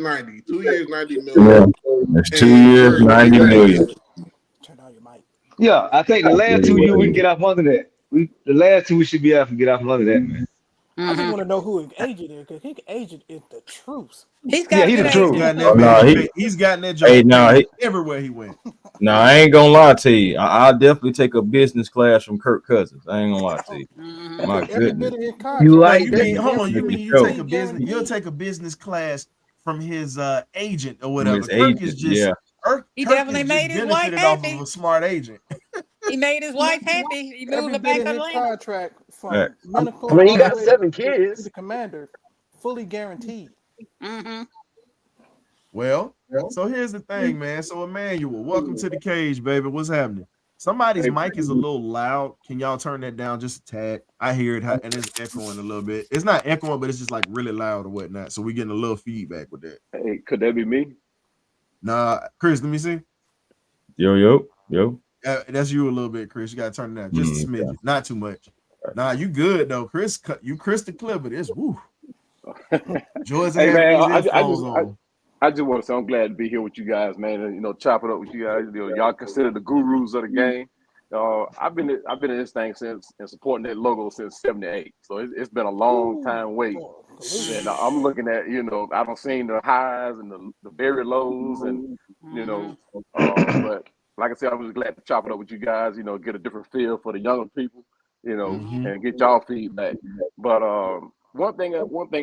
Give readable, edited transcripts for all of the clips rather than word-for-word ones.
90. 2 years, 90 million. Yeah. It's 2 years, 90 million. Turn on your mic. Yeah, I think the last 2 years we can get off under that. The last two we should be able to get off under that, man. I just want to know who his agent is because his agent is the truth. He's got He the truth. He's gotten that job everywhere he went. No, I ain't gonna lie to you. I'll definitely take a business class from Kirk Cousins. I ain't gonna lie to you. My goodness. You like that? Hold on. You mean you'll take a business class from his agent or whatever? Kirk is just he definitely made his wife happy. Off of a smart agent. He made his wife happy. He moved her back to Atlanta. Contract from medical. I mean, he got 7 kids. The commander, fully guaranteed. Well, so here's the thing, man. So Emmanuel, welcome to the cage, baby. What's happening? Somebody's mic is a little loud. Can y'all turn that down just a tad? I hear it, and it's echoing a little bit. It's not echoing, but it's just like really loud or whatnot. So we're getting a little feedback with that. Hey, could that be me? Nah, Chris, let me see. Yo. That's you a little bit, Chris. You gotta turn it down just a smidge, not too much. Nah, you good though, Chris. You crystal clear, but it's woo. George, hey man, I just want to say I'm glad to be here with you guys, man. And chop it up with you guys. Y'all consider the gurus of the game. I've been in this thing since and supporting that logo since '78. So it's been a long time wait. And I'm looking at I've seen the highs and the very lows, and but like I said, I'm just glad to chop it up with you guys. Get a different feel for the younger people. And get y'all feedback. But one thing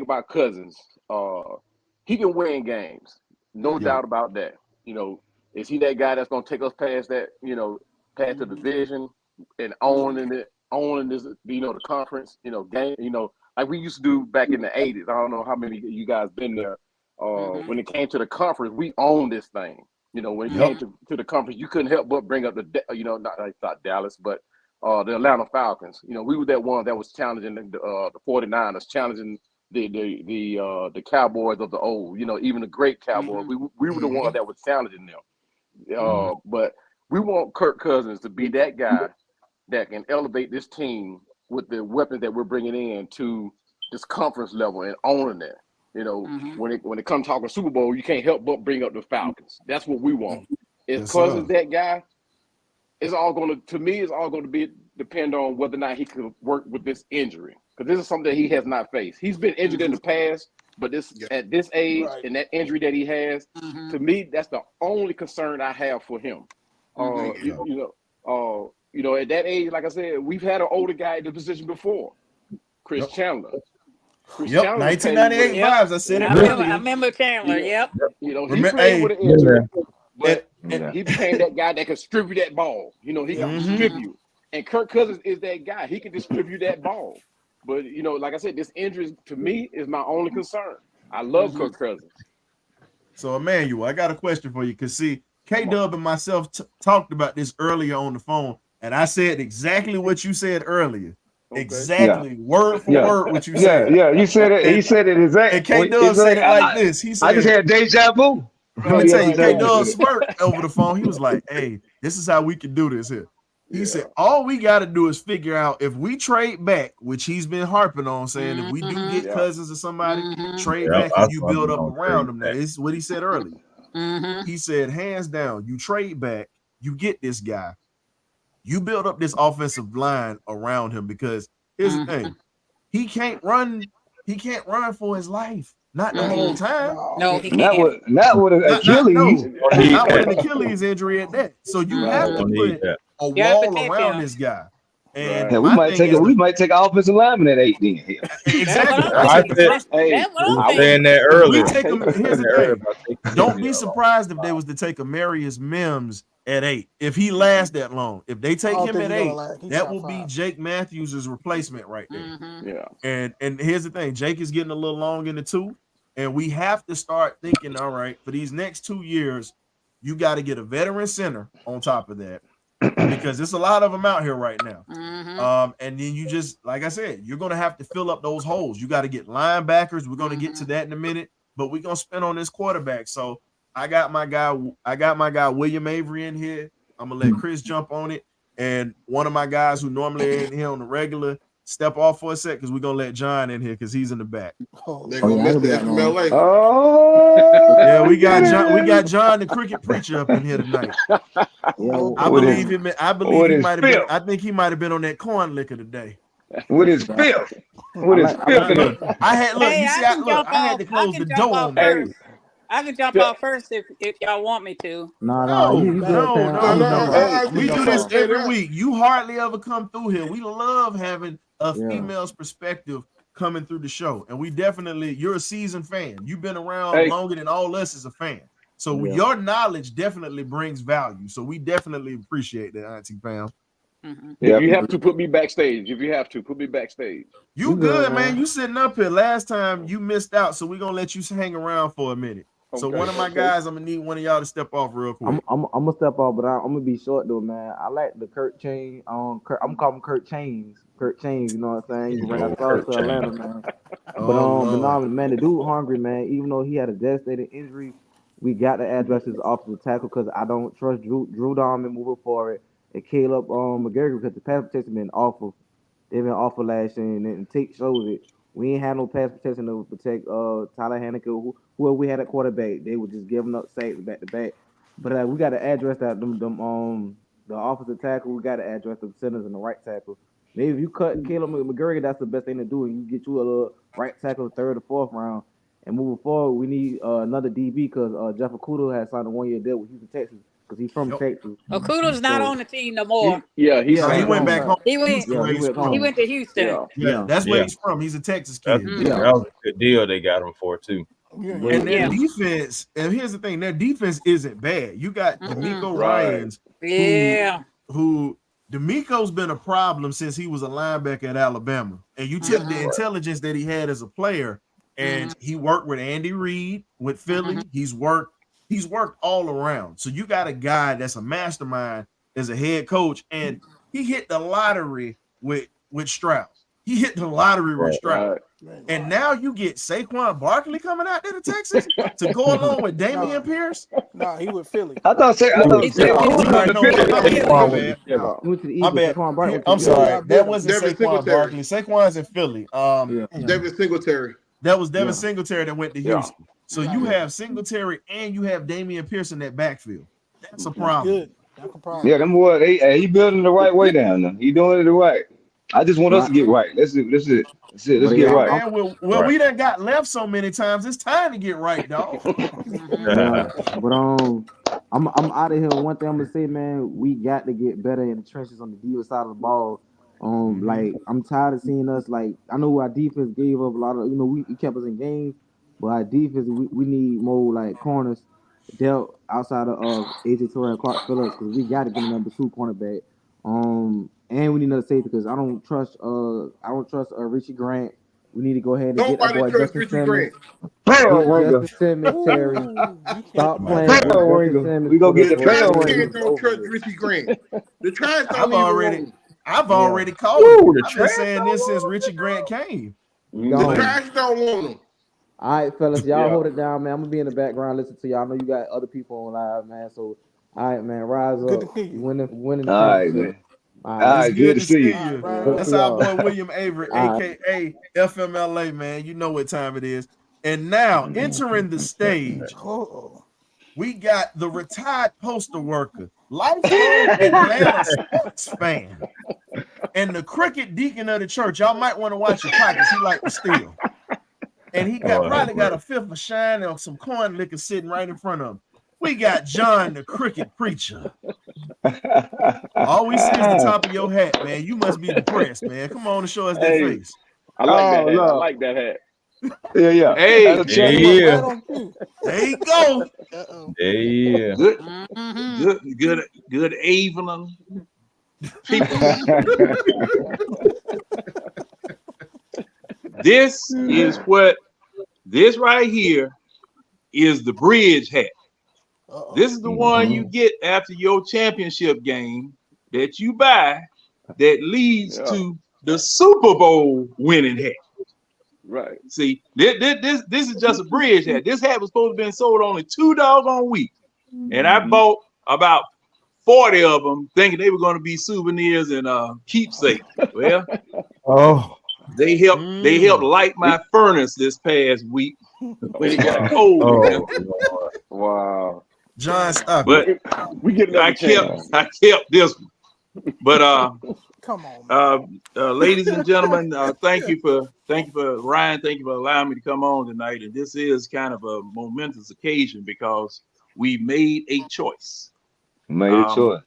about Cousins, he can win games, no doubt about that. Is he that guy that's gonna take us past that, past the division and owning this, the conference, game, like we used to do back in the '80s. I don't know how many of you guys been there. When it came to the conference, we owned this thing. When it came to the conference, you couldn't help but bring up not Dallas, but the Atlanta Falcons. We were that one that was challenging the 49ers, challenging the Cowboys of the old. Even the great Cowboys. We were the one that was challenging them. But we want Kirk Cousins to be that guy that can elevate this team with the weapons that we're bringing in to this conference level and owning it. When it comes talking Super Bowl, you can't help but bring up the Falcons. That's what we want. Is Cousins that guy? It's all going to be depend on whether or not he can work with this injury, because this is something that he has not faced. He's been injured in the past, but at this age and that injury that he has, to me, that's the only concern I have for him. At that age, like I said, we've had an older guy in the position before, Chris Chandler. 1998 vibes. I said it earlier. I remember Chandler. Yep. He played with an injury, but he became that guy that could distribute that ball. He can distribute. And Kirk Cousins is that guy. He can distribute that ball. But, like I said, this injury, to me, is my only concern. I love Kirk Cousins. So, Emmanuel, I got a question for you. Because, see, K-Dub and myself talked about this earlier on the phone, and I said exactly what you said earlier. Okay. Exactly, word for word what you said. Yeah, you said it. He said it exactly. And K-Dub said it like this. He said, I just had deja vu. Let me tell you, K-Dub smirked over the phone. He was like, hey, this is how we can do this here. He said, all we got to do is figure out if we trade back, which he's been harping on, saying if we do get Cousins or somebody, trade back and you build up around them. That is what he said earlier. He said, hands down, you trade back, you get this guy. You build up this offensive line around him, because here's the thing. He can't run for his life. Not the whole time. No, he can't. Not with an Achilles. Not with an Achilles injury at that. So you have to put a wall around this guy. And we might take an offensive lineman at 8 then. Exactly. I'm saying that earlier. Here's the thing. Don't be surprised if they was to take Amarius Mims at 8. If he lasts that long, if they take him at 8, that will be Jake Matthews' replacement right there. And here's the thing. Jake is getting a little long in the tooth, and we have to start thinking, all right, for these next 2 years, you got to get a veteran center on top of that, because there's a lot of them out here right now. And then you just, like I said, you're going to have to fill up those holes. You got to get linebackers. We're going to get to that in a minute, but we're going to spend on this quarterback. So I got my guy William Avery in here. I'm gonna let Chris jump on it, and one of my guys who normally in here on the regular step off for a sec, because we're gonna let John in here because he's in the back. They're gonna miss the FMLA. we got John the cricket preacher up in here tonight. I believe him. I believe he might have been. I think he might have been on that corn liquor today. With his filth. With his filth in it. I had I had to close the door on that. I can jump out first if y'all want me to. No. We do this every week. You hardly ever come through here. We love having a female's perspective coming through the show, and you're a seasoned fan. You've been around longer than all us as a fan, so your knowledge definitely brings value. So we definitely appreciate that, Auntie Pam. Mm-hmm. If you have to put me backstage, You good, man. You sitting up here. Last time you missed out, so we're gonna let you hang around for a minute. So one of my guys, I'm gonna need one of y'all to step off real quick. I'm gonna step off, but I'm gonna be short though, man. I like the Kirk Chain. I'm calling him Kirk Chains. Kirk Chains, you know what I'm saying? He's right outside to Atlanta, man. But man, the dude hungry, man. Even though he had a devastating injury, we got to address his offensive tackle because I don't trust Drew Diamond moving forward and Caleb McGregor because the pass protection been awful. They've been awful last year, and tape shows it. We ain't had no pass protection to protect Tyler Haneke, whoever we had at quarterback. They were just giving up sacks back to back. But we got to address that the offensive tackle. We got to address the centers and the right tackle. Maybe if you cut Caleb McGregor, that's the best thing to do, and you get you a little right tackle, third or fourth round. And moving forward, we need another DB because Jeff Okudah has signed a 1-year deal with Houston, Texas, because he's from Texas. Okudah's not on the team no more. He went back home. He went to Houston. Yeah, that's where he's from. He's a Texas kid. That was a good deal they got him for too. And their defense, and here's the thing, their defense isn't bad. You got D'Amico Ryans, who D'Amico's been a problem since he was a linebacker at Alabama. And you took the intelligence that he had as a player, and he worked with Andy Reid, with Philly. He's worked all around. So you got a guy that's a mastermind as a head coach, and he hit the lottery with Strauss. He hit the lottery with Strauss. And now you get Saquon Barkley coming out there to Texas to go along with Damian Pierce. Nah, he with Philly. I'm sorry. That wasn't Saquon Barkley. Saquon's in Philly. Devin Singletary. That was Devin Singletary that went to Houston. So you have Singletary and you have Damian Pierce in that backfield. That's a problem. Good. That's a problem. Yeah, them boys, he building the right way down there. He doing it the right. I just want us to get right. That's it. Let's get right. Man, we done got left so many times. It's time to get right, dog. But I'm out of here. One thing I'm gonna say, man, we got to get better in the trenches on the defensive side of the ball. Like I'm tired of seeing us. Like I know our defense gave up a lot of. We kept us in games, but our defense we need more like corners dealt outside of AJ Torrey and Clark Phillips because we got to get a number 2 cornerback. And we need another safety because I don't trust Richie Grant. We need to go ahead and get that boy Justin Simmons. Justin Simmons, Terry. Stop playing. We go get the Giants don't trust Richie Grant. The Giants don't I've already called him. I've been saying this since Richie Grant came. The Giants don't want him. All right, fellas, y'all hold it down, man. I'm gonna be in the background, listen to y'all. I know you got other people on live, man. So, all right, man, rise up. Winning. All right, man. All right, good to see you. That's our boy William Avery, aka FMLA, man. You know what time it is. And now entering the stage, we got the retired postal worker, lifelong Atlanta sports fan, and the cricket deacon of the church. Y'all might want to watch your pockets. He like to steal. And he probably got a fifth of shine or some corn liquor sitting right in front of him. We got John the cricket preacher. All we see is the top of your hat, man. You must be depressed, man. Come on and show us that face. I like that hat. I like that hat. Yeah. Hey, There you go. Yeah. Good evening, people. This right here is the bridge hat. This is the one you get after your championship game that you buy that leads to the Super Bowl winning hat. Right. See, this is just a bridge hat. This hat was supposed to have been sold only 2 doggone weeks. And I bought about 40 of them thinking they were going to be souvenirs and keepsake. Well, They helped light my furnace this past week when it got cold. Oh, Wow. John, stop But it. We get I kept this one. But Come on, ladies and gentlemen, thank you for Ryan. Thank you for allowing me to come on tonight. And this is kind of a momentous occasion because we made a choice. Made a choice.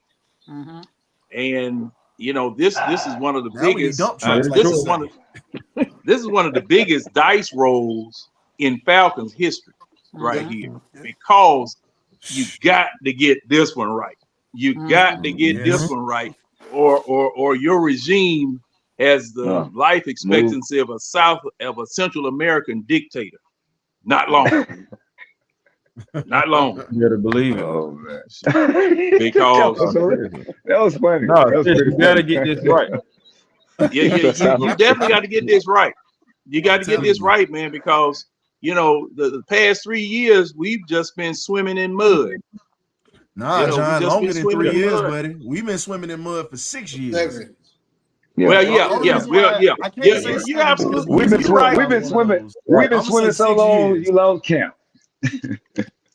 And you know, this is one of the Now we biggest. dump trucks, like This you is one of the biggest dice rolls in Falcons history, right here, because you got to get this one right. You got to get this one right, or your regime has the life expectancy of a Central American dictator. Not long. Not long. you better believe it. Oh man. Because that was funny. No, you gotta get this right. you definitely got to get this right. You got to get this right, man, because you know the past 3 years we've just been swimming in mud. Nah, You know, John, we just longer been than swimming 3 in years, mud. buddy. We've been swimming in mud for 6 years. 7. Well, I can't say you 7 absolutely. We've been You're right. swimming I'ma say so 6 long years. you lost count.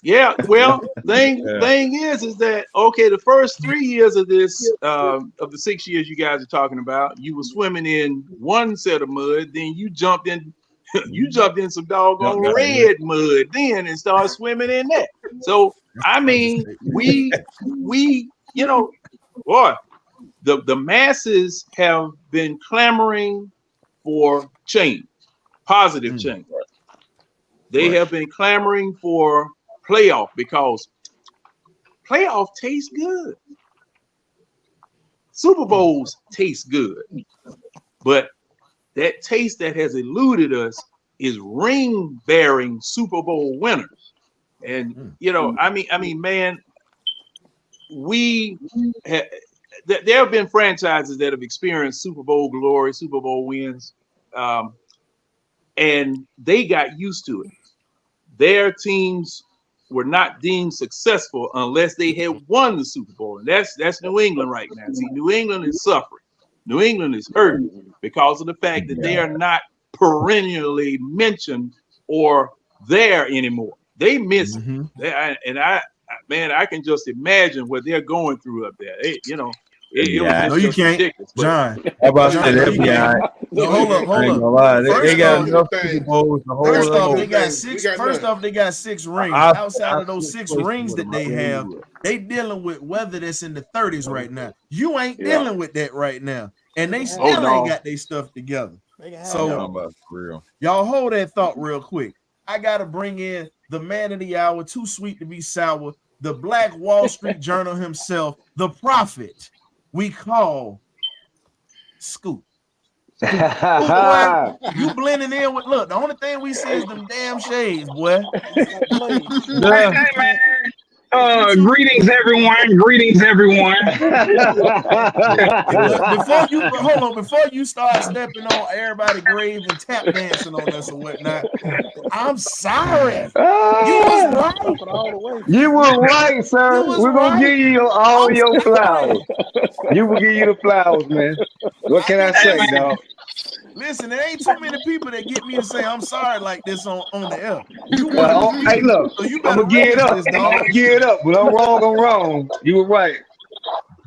Yeah, well, thing is that okay? The first 3 years of this, of the 6 years you guys are talking about, you were swimming in one set of mud, then you jumped in some doggone red mud, then and started swimming in that. So I mean, we, you know, boy, the masses have been clamoring for change, positive change. They have been clamoring for playoff because playoff tastes good. Super Bowls taste good, but that taste that has eluded us is ring-bearing Super Bowl winners. And you know, I mean, man, there have been franchises that have experienced Super Bowl glory, Super Bowl wins, and they got used to it. Their teams were not deemed successful unless they had won the Super Bowl. And that's New England right now. See, New England is suffering. New England is hurting because of the fact that they are not perennially mentioned or there anymore. They miss it. I can just imagine what they're going through up there. You know, it was you can't, ridiculous, John. How about that? Hold up. I ain't gonna lie. They got enough Super Bowls to hold First off, on. they got 6 rings. Outside of those 6 rings that they have, they dealing with weather that's in the 30s right now. You ain't dealing with that right now, and they still ain't got their stuff together. So y'all hold that thought real quick. I gotta bring in the man of the hour, too sweet to be sour, the Black Wall Street Journal himself, the prophet we call Scoop. Boy, you blending in with, look, the only thing we see is them damn shades, boy. Hey, man. Greetings, everyone. Before you start stepping on everybody's grave and tap dancing on us or whatnot, I'm sorry. You was right. You were right, sir. We're gonna give you all your flowers. You will give you the flowers, man. What can I say, dog? Listen, there ain't too many people that get me to say I'm sorry like this on the air. Hey, look, so you I'm gonna give it up. this, I'm dog. gonna give it up. When I'm wrong. You were right.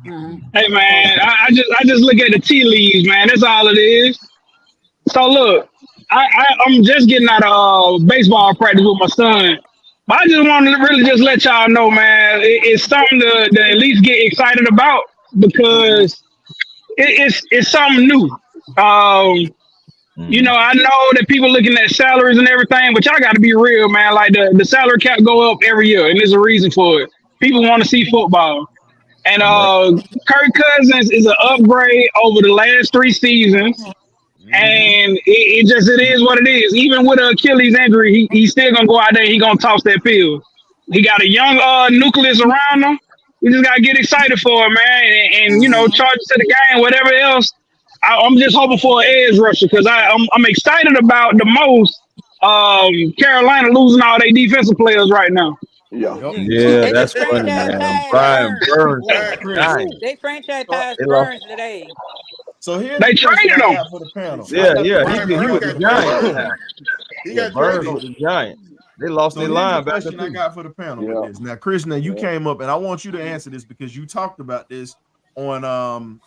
Hey, man, I just look at the tea leaves, man. That's all it is. So look, I'm just getting out of baseball practice with my son. But I just wanted to really just let y'all know, man, it's something to at least get excited about because it's something new. You know, I know that people looking at salaries and everything, but y'all got to be real, man. Like the salary cap go up every year, and there's a reason for it. People want to see football, and Kirk Cousins is an upgrade over the last 3 seasons, and it is what it is. Even with an Achilles injury, he's still gonna go out there. He gonna toss that field. He got a young nucleus around him. We just gotta get excited for him, man, and you know, charge it to the game, whatever else. I'm just hoping for an edge rusher because I'm excited about the most Carolina losing all their defensive players right now. Yeah, that's funny, man. Brian Burns. They franchise Burns today. So here's They the question traded I him. got for the panel. Yeah. He was got the Giants. He Yeah, got Burns traded. with the Giants. They lost So their here's the linebacker question I too. got for the panel Yeah. with this. Now, Krishna, you Yeah. came up, and I want you to answer this because you talked about this on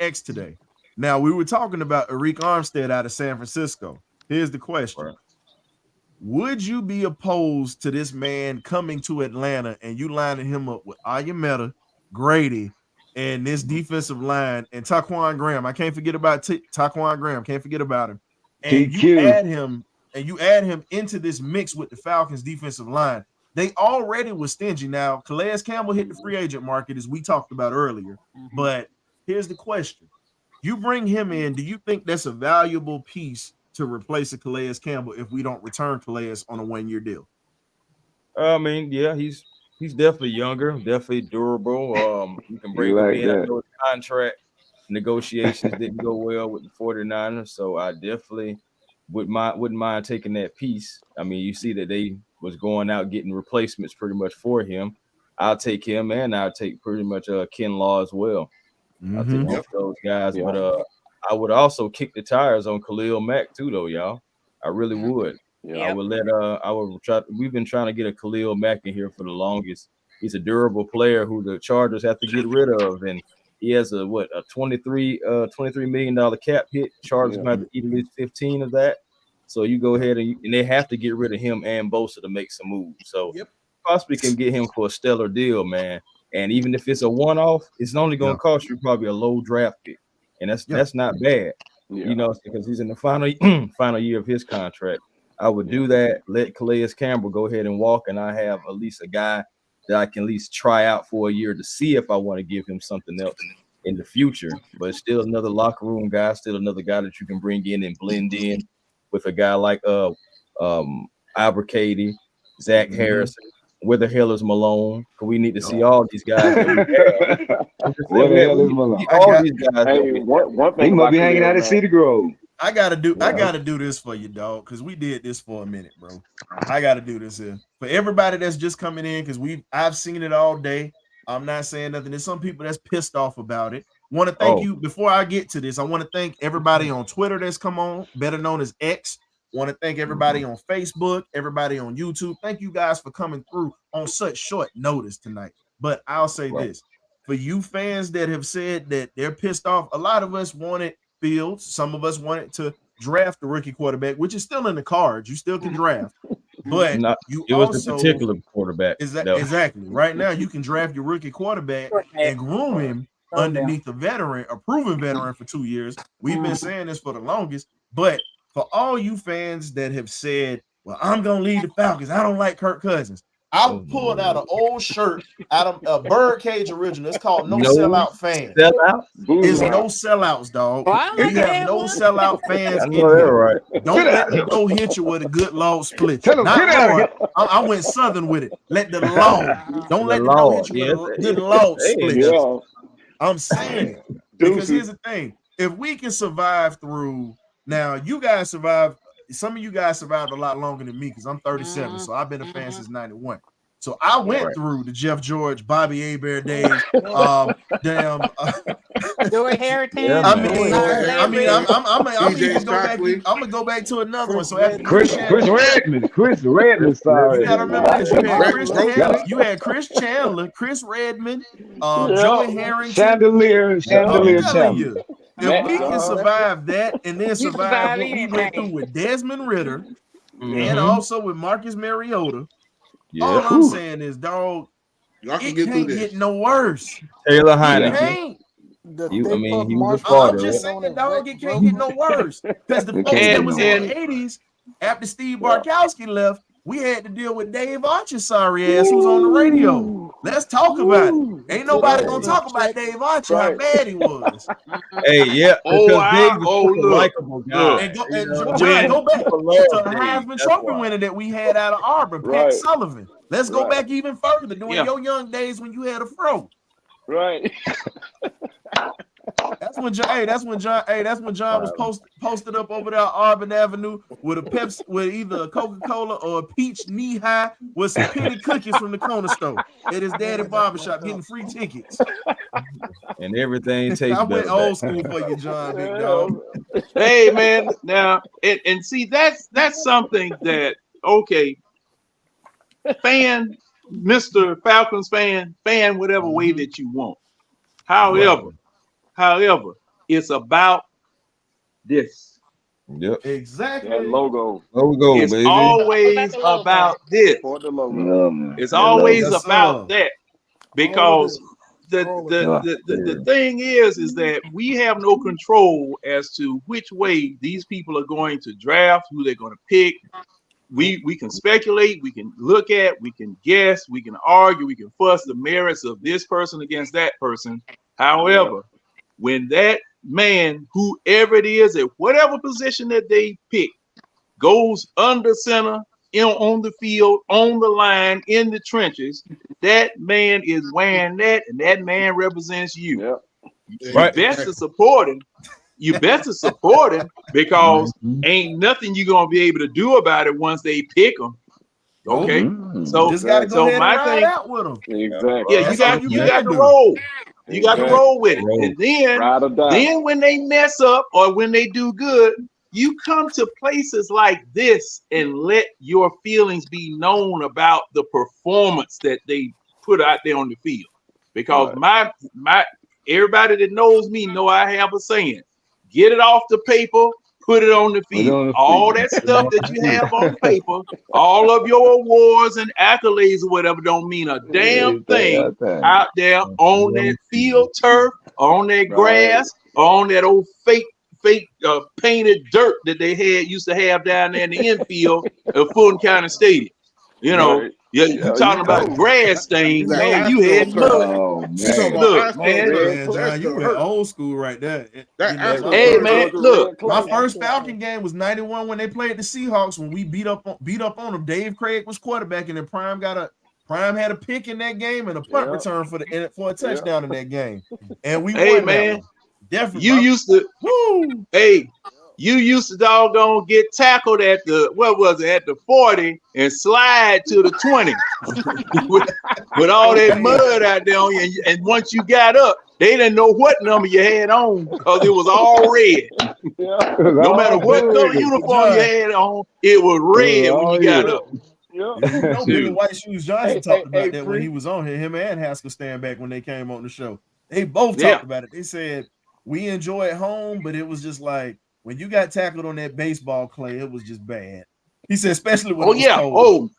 X today. Now, we were talking about Arik Armstead out of San Francisco. Here's the question. Right. Would you be opposed to this man coming to Atlanta and you lining him up with Ayameta, Grady, and this defensive line and Taquan Graham? I can't forget about Taquan Graham. Can't forget about him. And you add him into this mix with the Falcons defensive line. They already were stingy. Now, Calais Campbell hit the free agent market, as we talked about earlier. But here's the question. You bring him in, do you think that's a valuable piece to replace a Calais Campbell if we don't return Calais on a 1-year deal? I mean, yeah, he's definitely younger, definitely durable. You can bring him in. I know his contract negotiations didn't go well with the 49ers, so I definitely wouldn't mind taking that piece. I mean, you see that they was going out getting replacements pretty much for him. I'll take him, and I'll take pretty much Ken Law as well. I'll take both those guys, but I would also kick the tires on Khalil Mack too, though, y'all. I really would. Yeah. I would try. We've been trying to get a Khalil Mack in here for the longest. He's a durable player who the Chargers have to get rid of, and he has a $23 million cap hit. Chargers might have to eat at least 15 of that. So you go ahead and they have to get rid of him and Bosa to make some moves. So possibly can get him for a stellar deal, man. And even if it's a one-off, it's only going to cost you probably a low draft pick, and that's not bad. You know, because he's in the final year of his contract. I would do that. Let Calais Campbell go ahead and walk, and I have at least a guy that I can at least try out for a year to see if I want to give him something else in the future. But it's still another locker room guy, still another guy that you can bring in and blend in with a guy like Abercady, Zach Harrison. Where the hell is Malone? Because we need to see all these guys. Where the hell is Malone? All these guys. Hey, one thing he must be hanging out at Cedar Grove. I gotta do this for you, dog, because we did this for a minute, bro. I gotta do this here for everybody that's just coming in, because I've seen it all day. I'm not saying nothing. There's some people that's pissed off about it. Want to thank you before I get to this. I want to thank everybody on Twitter that's come on, better known as X. Want to thank everybody on Facebook, everybody on YouTube. Thank you guys for coming through on such short notice tonight. But I'll say this, for you fans that have said that they're pissed off, a lot of us wanted Fields. Some of us wanted to draft the rookie quarterback, which is still in the cards. You still can draft. But it was the particular quarterback. Exactly. Right now, you can draft your rookie quarterback and groom him underneath a proven veteran for 2 years. We've been saying this for the longest, but for all you fans that have said, well, I'm going to lead the Falcons, I don't like Kirk Cousins. I pulled out an old shirt out of a Birdcage original. It's called No Sellout Fans. Sellout? It's no sellouts, dog. We have no sellout fans. I know that right. Don't let the go hit you with a good law split. I went Southern with it. Let the law. Don't let the go hit you with a good law split. I'm saying it. Because here's the thing. If we can survive through, now you guys survive. Some of you guys survived a lot longer than me because I'm 37, so I've been a fan since 91. So I went through the Jeff George, Bobby Hebert days. Joey Harrington. I'm gonna go back to another one. So after Chris Redmond. Sorry, you gotta remember this. You had Chris Chandler, Chris Redmond, Joey Harrington, Chandelier. If we can survive that and then survive what we went through with Desmond Ritter and also with Marcus Mariota, all I'm saying is, dog, it can't get no worse. Taylor Heineke. He was a starter. I'm just saying, dog, it can't get no worse. Because the folks that was in the 80s, after Steve Barkowski left, we had to deal with Dave Archer's sorry ass who's on the radio. Let's talk about it. Ain't nobody gonna talk about Dave Archer, how bad he was. Hey, yeah. Dave was a likable guy. And go back to the Heisman Trophy winner that we had out of Auburn, Pat Sullivan. Let's go back even further, during your young days when you had a fro. Right. That's when John was posted up over there on Auburn Avenue with a Pepsi, with either a Coca-Cola or a peach knee high with some penny cookies from the corner store at his daddy barbershop, getting free tickets. And everything tastes I went better. old school for you, John, big dog. Hey man, now and see that's something that Mr. Falcons fan whatever way that you want. However, it's about this. Yep. Exactly. That logo. It's baby. Always about this. For the logo. It's always about that. Because the thing is that we have no control as to which way these people are going to draft, who they're going to pick. We can speculate, we can look at, we can guess, we can argue, we can fuss the merits of this person against that person. However, when that man, whoever it is, at whatever position that they pick, goes under center, on the field, on the line, in the trenches, that man is wearing that, and that man represents you. You best to support him. You best to support him because ain't nothing you're gonna be able to do about it once they pick him. Okay, so just gotta go ahead my and thing, ride out with them. Exactly. Yeah, you got to roll. You got to roll with it, and then when they mess up or when they do good, you come to places like this and let your feelings be known about the performance that they put out there on the field. Because my everybody that knows me know I have a saying. Get it off the paper, put it on the field. All that stuff that you have on paper, all of your awards and accolades or whatever don't mean a damn thing out there on that field turf, on that grass, on that old fake painted dirt that they used to have down there in the infield of Fulton County Stadium. You know, you're talking about grass stains, man. You had mud. Look, man, John, you went old school right there. Hey, man, look. My first Falcon game was '91 when they played the Seahawks. When we beat up on them, Dave Craig was quarterback, and then Prime had a pick in that game and a punt return for a touchdown in that game, and we won. Man, definitely. You used to doggone get tackled at the 40 and slide to the 20 with all that mud out there on you. And once you got up, they didn't know what number you had on because it was all red. No matter what color uniform you had on, it was red when you got up. Billy White Shoes Johnson talked about that when he was on here. Him and Haskell stand back when they came on the show. They both talked about it. They said we enjoy it home, but it was just like when you got tackled on that baseball clay, it was just bad. He said, especially when it was cold.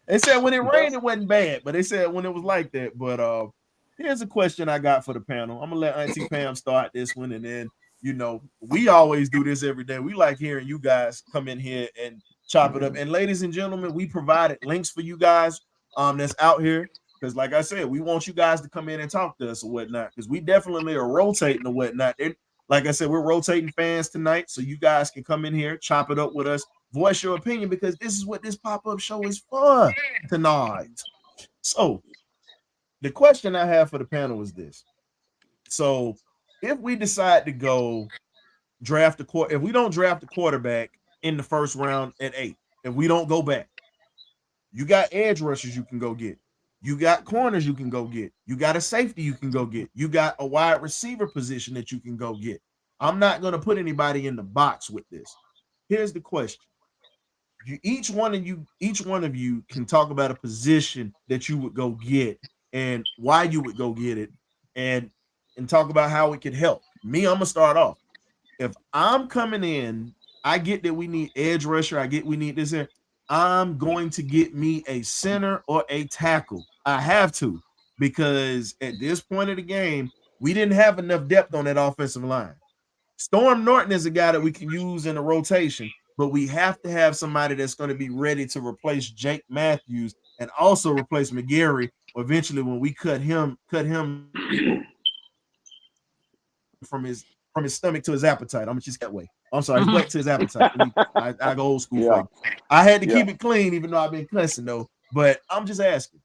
They said when it rained, it wasn't bad, but they said when it was like that. But here's a question I got for the panel. I'm gonna let Auntie Pam start this one, and then we always do this every day. We like hearing you guys come in here and chop it up. And ladies and gentlemen, we provided links for you guys that's out here. Because like I said, we want you guys to come in and talk to us or whatnot. Because we definitely are rotating or whatnot. Like I said, we're rotating fans tonight. So you guys can come in here, chop it up with us, voice your opinion, because this is what this pop-up show is for tonight. So the question I have for the panel is this. So if we decide to go if we don't draft a quarterback in the first round at 8, if we don't go back, you got edge rushers you can go get. You got corners you can go get. You got a safety you can go get. You got a wide receiver position that you can go get. I'm not going to put anybody in the box with this. Here's the question. Each one of you can talk about a position that you would go get and why you would go get it and talk about how it could help. Me, I'm going to start off. If I'm coming in, I get that we need edge rusher. I get we need this here. I'm going to get me a center or a tackle. I have to, because at this point of the game, we didn't have enough depth on that offensive line. Storm Norton is a guy that we can use in a rotation, but we have to have somebody that's going to be ready to replace Jake Matthews and also replace McGarry eventually when we cut him from his stomach to his appetite. I'm just that way. I'm sorry, his butt to his appetite. I go old school. Yeah. I had to keep it clean, even though I've been cussing though. But I'm just asking.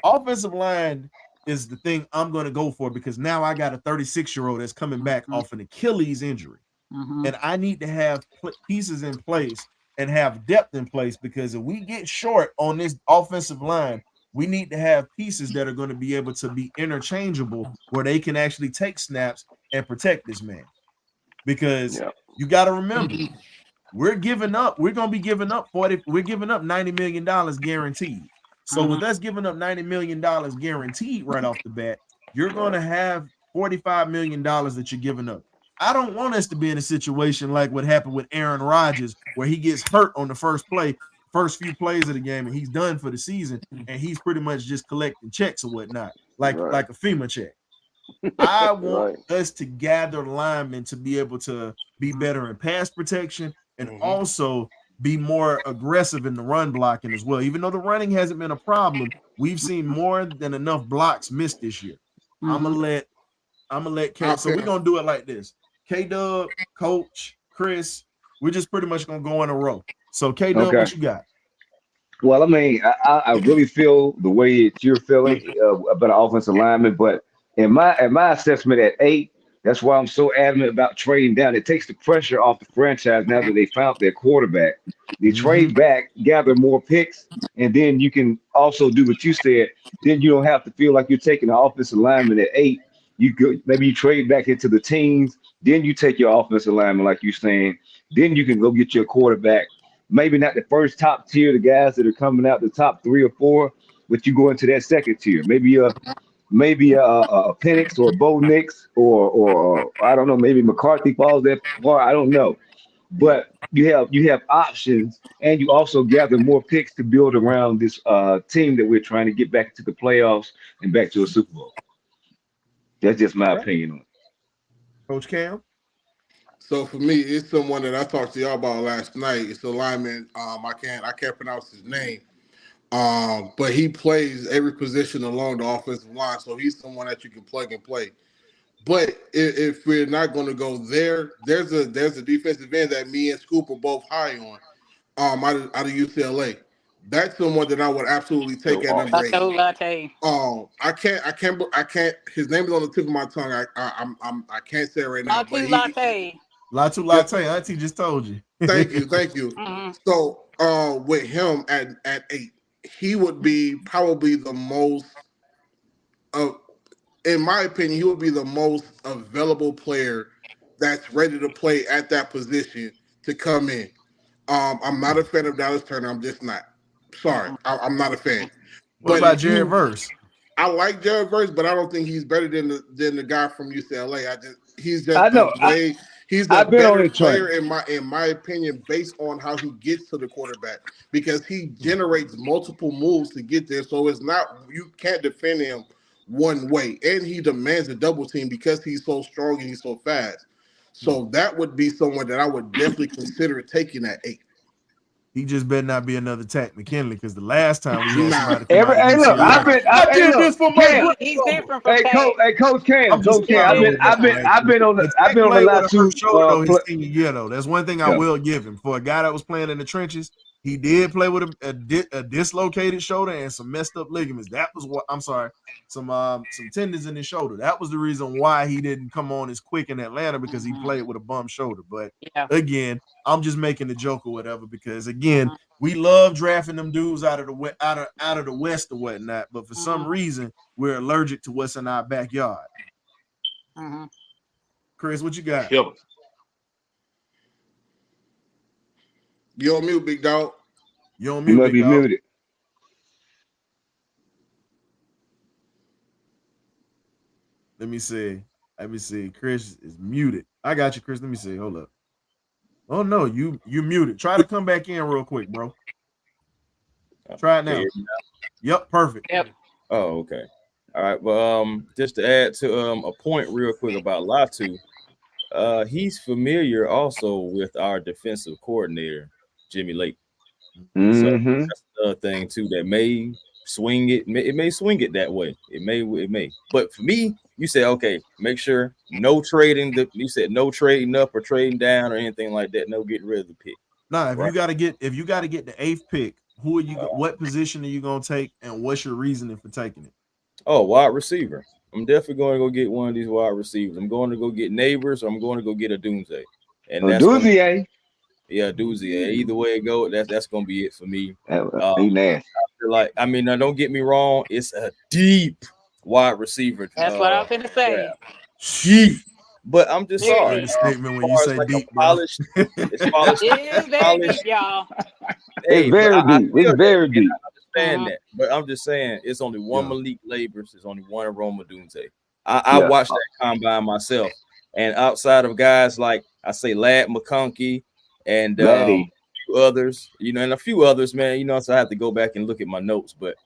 Offensive line is the thing I'm going to go for, because now I got a 36-year-old that's coming back off an Achilles injury. And I need to have pieces in place and have depth in place, because if we get short on this offensive line, we need to have pieces that are going to be able to be interchangeable, where they can actually take snaps and protect this man. Because you got to remember, we're going to be giving up $90 million guaranteed. So with us giving up $90 million guaranteed right off the bat, you're going to have $45 million that you're giving up. I don't want us to be in a situation like what happened with Aaron Rodgers, where he gets hurt on the first few plays of the game, and he's done for the season, and he's pretty much just collecting checks or whatnot, like a FEMA check. I want us to gather linemen to be able to be better in pass protection and also be more aggressive in the run blocking as well. Even though the running hasn't been a problem, we've seen more than enough blocks missed this year. I'm gonna let K. So we're gonna do it like this. K-Dub, Coach, Chris, we're just pretty much gonna go in a row. So K-Dub, what you got? Well, I mean, I really feel the way that you're feeling about an offensive lineman, but in my assessment at 8, that's why I'm so adamant about trading down. It takes the pressure off the franchise now that they found their quarterback. They trade back, gather more picks, and then you can also do what you said. Then you don't have to feel like you're taking an offensive lineman at 8. Maybe you trade back into the teens. Then you take your offensive lineman, like you're saying. Then you can go get your quarterback. Maybe not the first top tier, the guys that are coming out the top 3 or 4, but you go into that second tier. Maybe a Penix or a Bo Nix or I don't know, maybe McCarthy falls that far. I don't know. But you have options, and you also gather more picks to build around this team that we're trying to get back to the playoffs and back to a Super Bowl. That's just my opinion on it. Coach Cam? So for me, it's someone that I talked to y'all about last night. It's a lineman. I can't pronounce his name. But he plays every position along the offensive line, so he's someone that you can plug and play. But if we're not going to go there, there's a defensive end that me and Scoop are both high on, out of UCLA. That's someone that I would absolutely take at number 8. I can't. His name is on the tip of my tongue. I can't say it right now. Latu Latte. Auntie just told you. Thank you. So with him at 8. He would be probably the most, in my opinion, he would be the most available player that's ready to play at that position to come in. I'm not a fan of Dallas Turner. I'm just not. Sorry, I'm not a fan. What about Jared Verse? I like Jared Verse, but I don't think he's better than the guy from UCLA. He's a better player in my opinion, based on how he gets to the quarterback, because he generates multiple moves to get there. So it's not, you can't defend him one way, and he demands a double team because he's so strong and he's so fast. So that would be someone that I would definitely consider taking at 8. He just better not be another Tack McKinley, because the last time we had somebody I did this for my. He's different from Coach Cam. I've been on the lot too. Though. That's one thing I will give him. For a guy that was playing in the trenches, he did play with a dislocated shoulder and some messed up ligaments. That was what some tendons in his shoulder. That was the reason why he didn't come on as quick in Atlanta, because he played with a bum shoulder. But again, I'm just making a joke or whatever, because again, we love drafting them dudes out of the West or whatnot, but for some reason we're allergic to what's in our backyard. Chris, what you got? You on mute, big dog. You on mute, big dog. Muted. Let me see. Chris is muted. I got you, Chris. Let me see. Hold up. Oh no, you muted. Try to come back in real quick, bro. Try it now. Yep, perfect. Yep. Oh, okay. All right. Well, just to add to a point real quick about Latu, he's familiar also with our defensive coordinator, Jimmy Lake. So that's another thing too that may swing it. It may swing it that way. It may. But for me, you said okay. Make sure no trading. You said no trading up or trading down or anything like that. No getting rid of the pick. Nah, if you got to get the 8th pick, who are you? What position are you gonna take, and what's your reasoning for taking it? Oh, wide receiver. I'm definitely going to go get one of these wide receivers. I'm going to go get Neighbors, or I'm going to go get a Doomsday, and that's going Doozy, eh? yeah, Doozy. Either way it go, that's going to be it for me. He nasty. I mean, now don't get me wrong, it's a deep wide receiver. That's what I was gonna say. Deep. But I'm just sorry. Statement when you say like deep, polished, it's polished. It is very deep, y'all. Hey, it's very deep. It's very deep. I understand that, but I'm just saying it's only one Malik Labors, there's only one Aroma Doomsday. I watched that combine myself, and outside of guys like I say Lad McConkey and others, and a few others, man, so I have to go back and look at my notes, but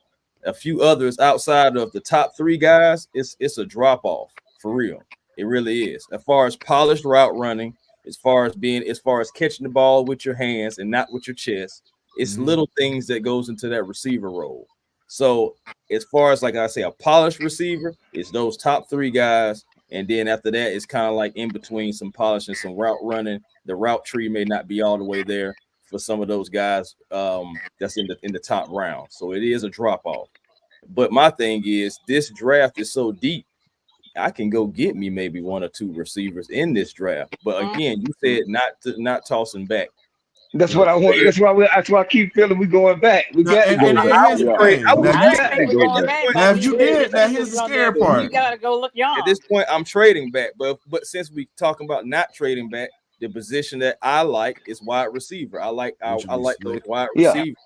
a few others outside of the top 3 guys, it's a drop off for real. It really is. As far as polished route running, as far as catching the ball with your hands and not with your chest, it's little things that goes into that receiver role. So as far as, like I say, a polished receiver, it's those top 3 guys. And then after that, it's kind of like in between some polish and some route running. The route tree may not be all the way there for some of those guys that's in the top round. So it is a drop off. But my thing is, this draft is so deep. I can go get me maybe 1 or 2 receivers in this draft. But again, you said not tossing back. That's what I want. That's why I keep feeling we going back. We got to go back. Now, if you did, now here's the scary part. You gotta go look young. At this point, I'm trading back. But since we talking about not trading back, the position that I like is wide receiver. I like those wide receivers.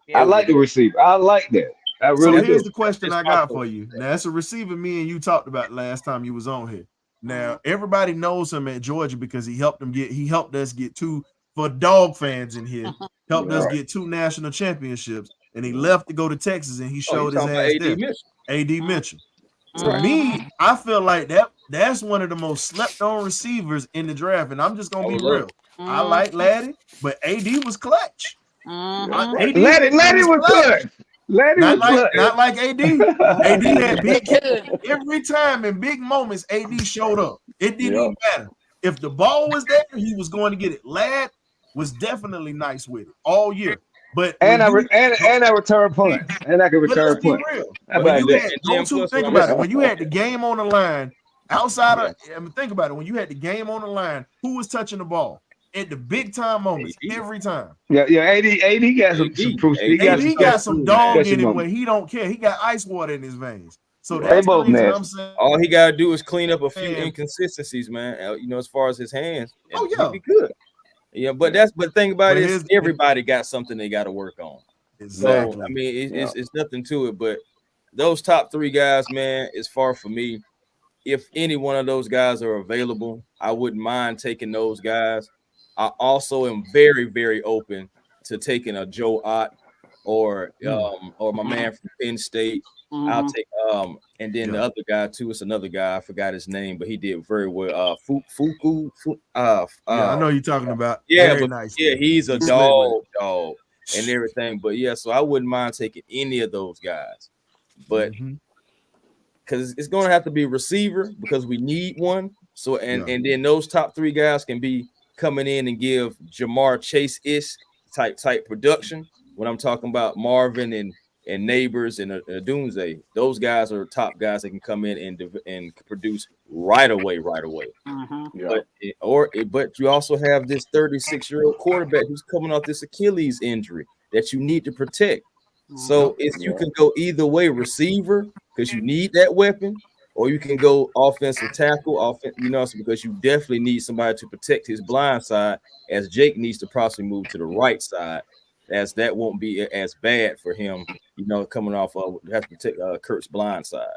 Yeah. I like the receiver. I like that. So here's the question I got for you. Now, it's a receiver me and you talked about last time you was on here. Now, everybody knows him at Georgia because he helped us get 2, for dog fans in here, helped us get 2 national championships, and he left to go to Texas and he showed his ass there. AD Mitchell. To me, I feel like that's one of the most slept on receivers in the draft, and I'm just gonna be real. I like Laddie, but AD was clutch. Laddie was clutch. Not like AD. AD had big every time in big moments. AD showed up. It didn't even matter if the ball was there. He was going to get it. Ladd was definitely nice with it all year. But I return punt, and I can return punt. Think about it. When you had the game on the line, outside of think about it. When you had the game on the line, who was touching the ball at the big time moments every time? Yeah. AD got some proof. He got some dog in him where he don't care. He got ice water in his veins. So that's both what I'm saying. All he gotta do is clean up a few inconsistencies, man. As far as his hands, he'll be good. Yeah, but think about it is everybody got something they got to work on. Exactly. So, I mean, it's nothing to it. But those top 3 guys, man, is far for me. If any one of those guys are available, I wouldn't mind taking those guys. I also am very, very open to taking a Joe Ott or my man from Penn State. I'll take and then the other guy too. It's another guy. I forgot his name, but he did very well. Fuku. I know you're talking about. Yeah, very nice. Yeah, he's a dog and everything. But yeah, so I wouldn't mind taking any of those guys, but because it's going to have to be a receiver because we need one. So and then those top 3 guys can be coming in and give Jamar Chase-ish type production. When I'm talking about Marvin and Neighbors and Doomsday, those guys are top guys that can come in and produce right away. But you also have this 36-year-old quarterback who's coming off this Achilles injury that you need to protect. So if you can go either way, receiver, because you need that weapon, or you can go offensive tackle, because you definitely need somebody to protect his blind side, as Jake needs to possibly move to the right side, as that won't be as bad for him, coming off of have to protect Kirk's blind side.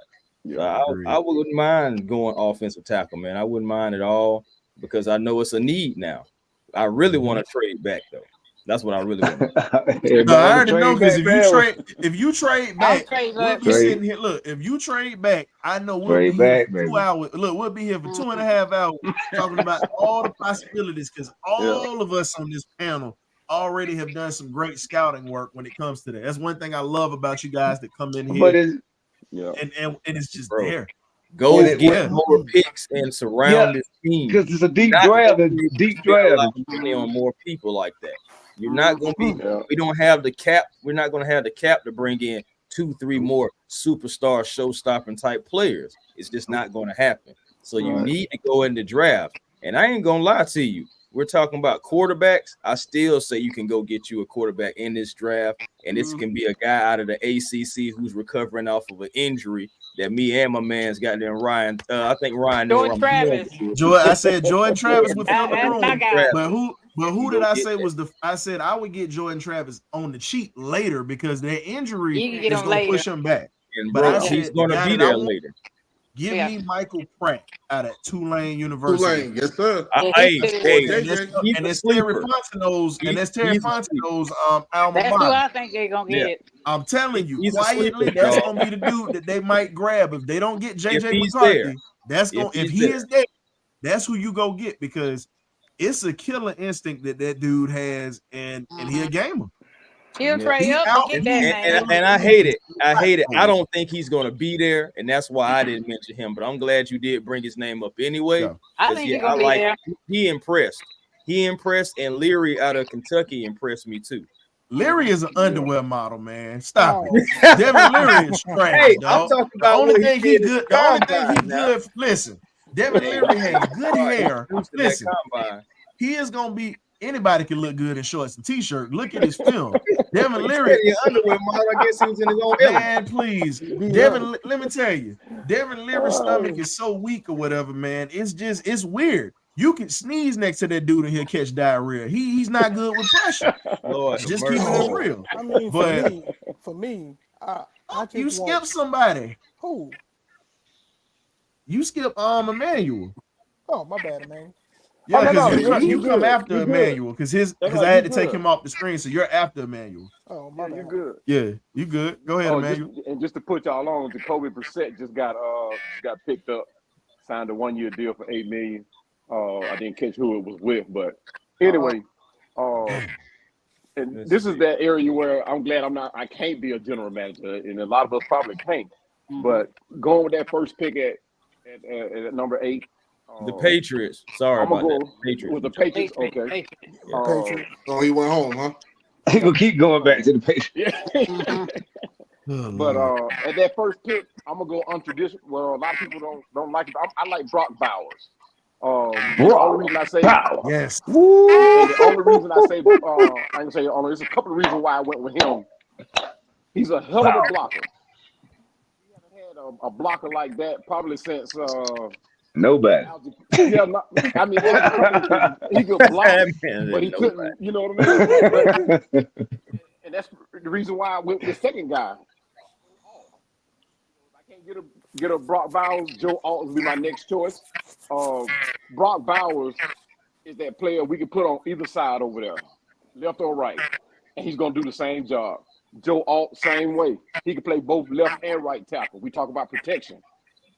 I wouldn't mind going offensive tackle, man. I wouldn't mind at all because I know it's a need now. I really want to trade back though. That's what I really want. I already know because if you trade back, we'll be sitting here. Look, if you trade back, I know we'll be here for 2 hours. Look, we'll be here for 2.5 hours talking about all the possibilities because all of us on this panel already have done some great scouting work when it comes to that. That's one thing I love about you guys that come in here. And it's just there. Go get more picks and surround this team because it's a deep draft. Deep draft. Money on more people like that. You're not going to be. We don't have the cap. We're not going to have the cap to bring in 2-3 more superstar show-stopping type players. It's just not going to happen. So you need to go in the draft. And I ain't going to lie to you. We're talking about quarterbacks. I still say you can go get you a quarterback in this draft, and this can be a guy out of the ACC who's recovering off of an injury that me and my man's got there. Ryan, I think Ryan. Jordan Travis. I said Jordan Travis would fill the room, guy. but who did I say was the? I said I would get Jordan Travis on the cheap later because their injury is going to push him back. And but he's going to be there later. Give me Michael Pratt out at Tulane University. Tulane, yes, sir. And that's Terry Fontenot's alma mater. That's who I think they're going to get. I'm telling you, quietly, that's going to be the dude that they might grab. If they don't get JJ McCarthy, that's going if he is there, that's who you go get because it's a killer instinct that dude has, and he a gamer. He'll trade up and get that and I hate it. I don't think he's going to be there, and that's why I didn't mention him. But I'm glad you did bring his name up anyway. Yeah. I think he's going to be there. He impressed. And Leary out of Kentucky impressed me too. Leary is an underwear model, man. Stop it. Devin Leary is trash. Hey, I'm talking about the only thing he good. The only thing he good. Listen, Devin Leary has good hair. Listen, he is going to be. Anybody can look good in shorts and t-shirt. Look at his film. Devin Leary, underwear model. I guess he was in his own element. Man, please. Devin, let me tell you, Devin Leary's stomach is so weak or whatever, man. It's weird. You can sneeze next to that dude and he'll catch diarrhea. He's not good with pressure. Lord, just keep it real. I mean, for me, I you skip somebody. Who? You skip Emmanuel. Oh, my bad, man. Yeah, because you come after Emmanuel because I had to take him off the screen, so you're after Emmanuel. Oh, my bad. You're good. Yeah, you good. Go ahead, Emmanuel. And just to put y'all on, Jacoby Brissett just got picked up, signed a 1-year deal for $8 million. I didn't catch who it was with, but anyway, and this is that area where I'm glad I can't be a general manager, and a lot of us probably can't. But going with that first pick at number 8. The Patriots. Sorry I'm about gonna that. Patriots. With the Patriots, okay. Oh, he went home, huh? He gonna keep going back to the Patriots. Yeah. But at that first pick, I'm gonna go untraditional. Well, a lot of people don't like it. I like Brock Bowers. The only reason I say yes. The only reason I say I can say there's a couple of reasons why I went with him. He's a hell of a blocker. We haven't had a blocker like that probably since nobody. Yeah, I mean, he could block, but he couldn't. You know what I mean? And that's the reason why I went with the second guy. I can't get a Brock Bowers. Joe Alt will be my next choice. Brock Bowers is that player we can put on either side over there, left or right, and he's gonna do the same job. Joe Alt, same way. He can play both left and right tackle. We talk about protection.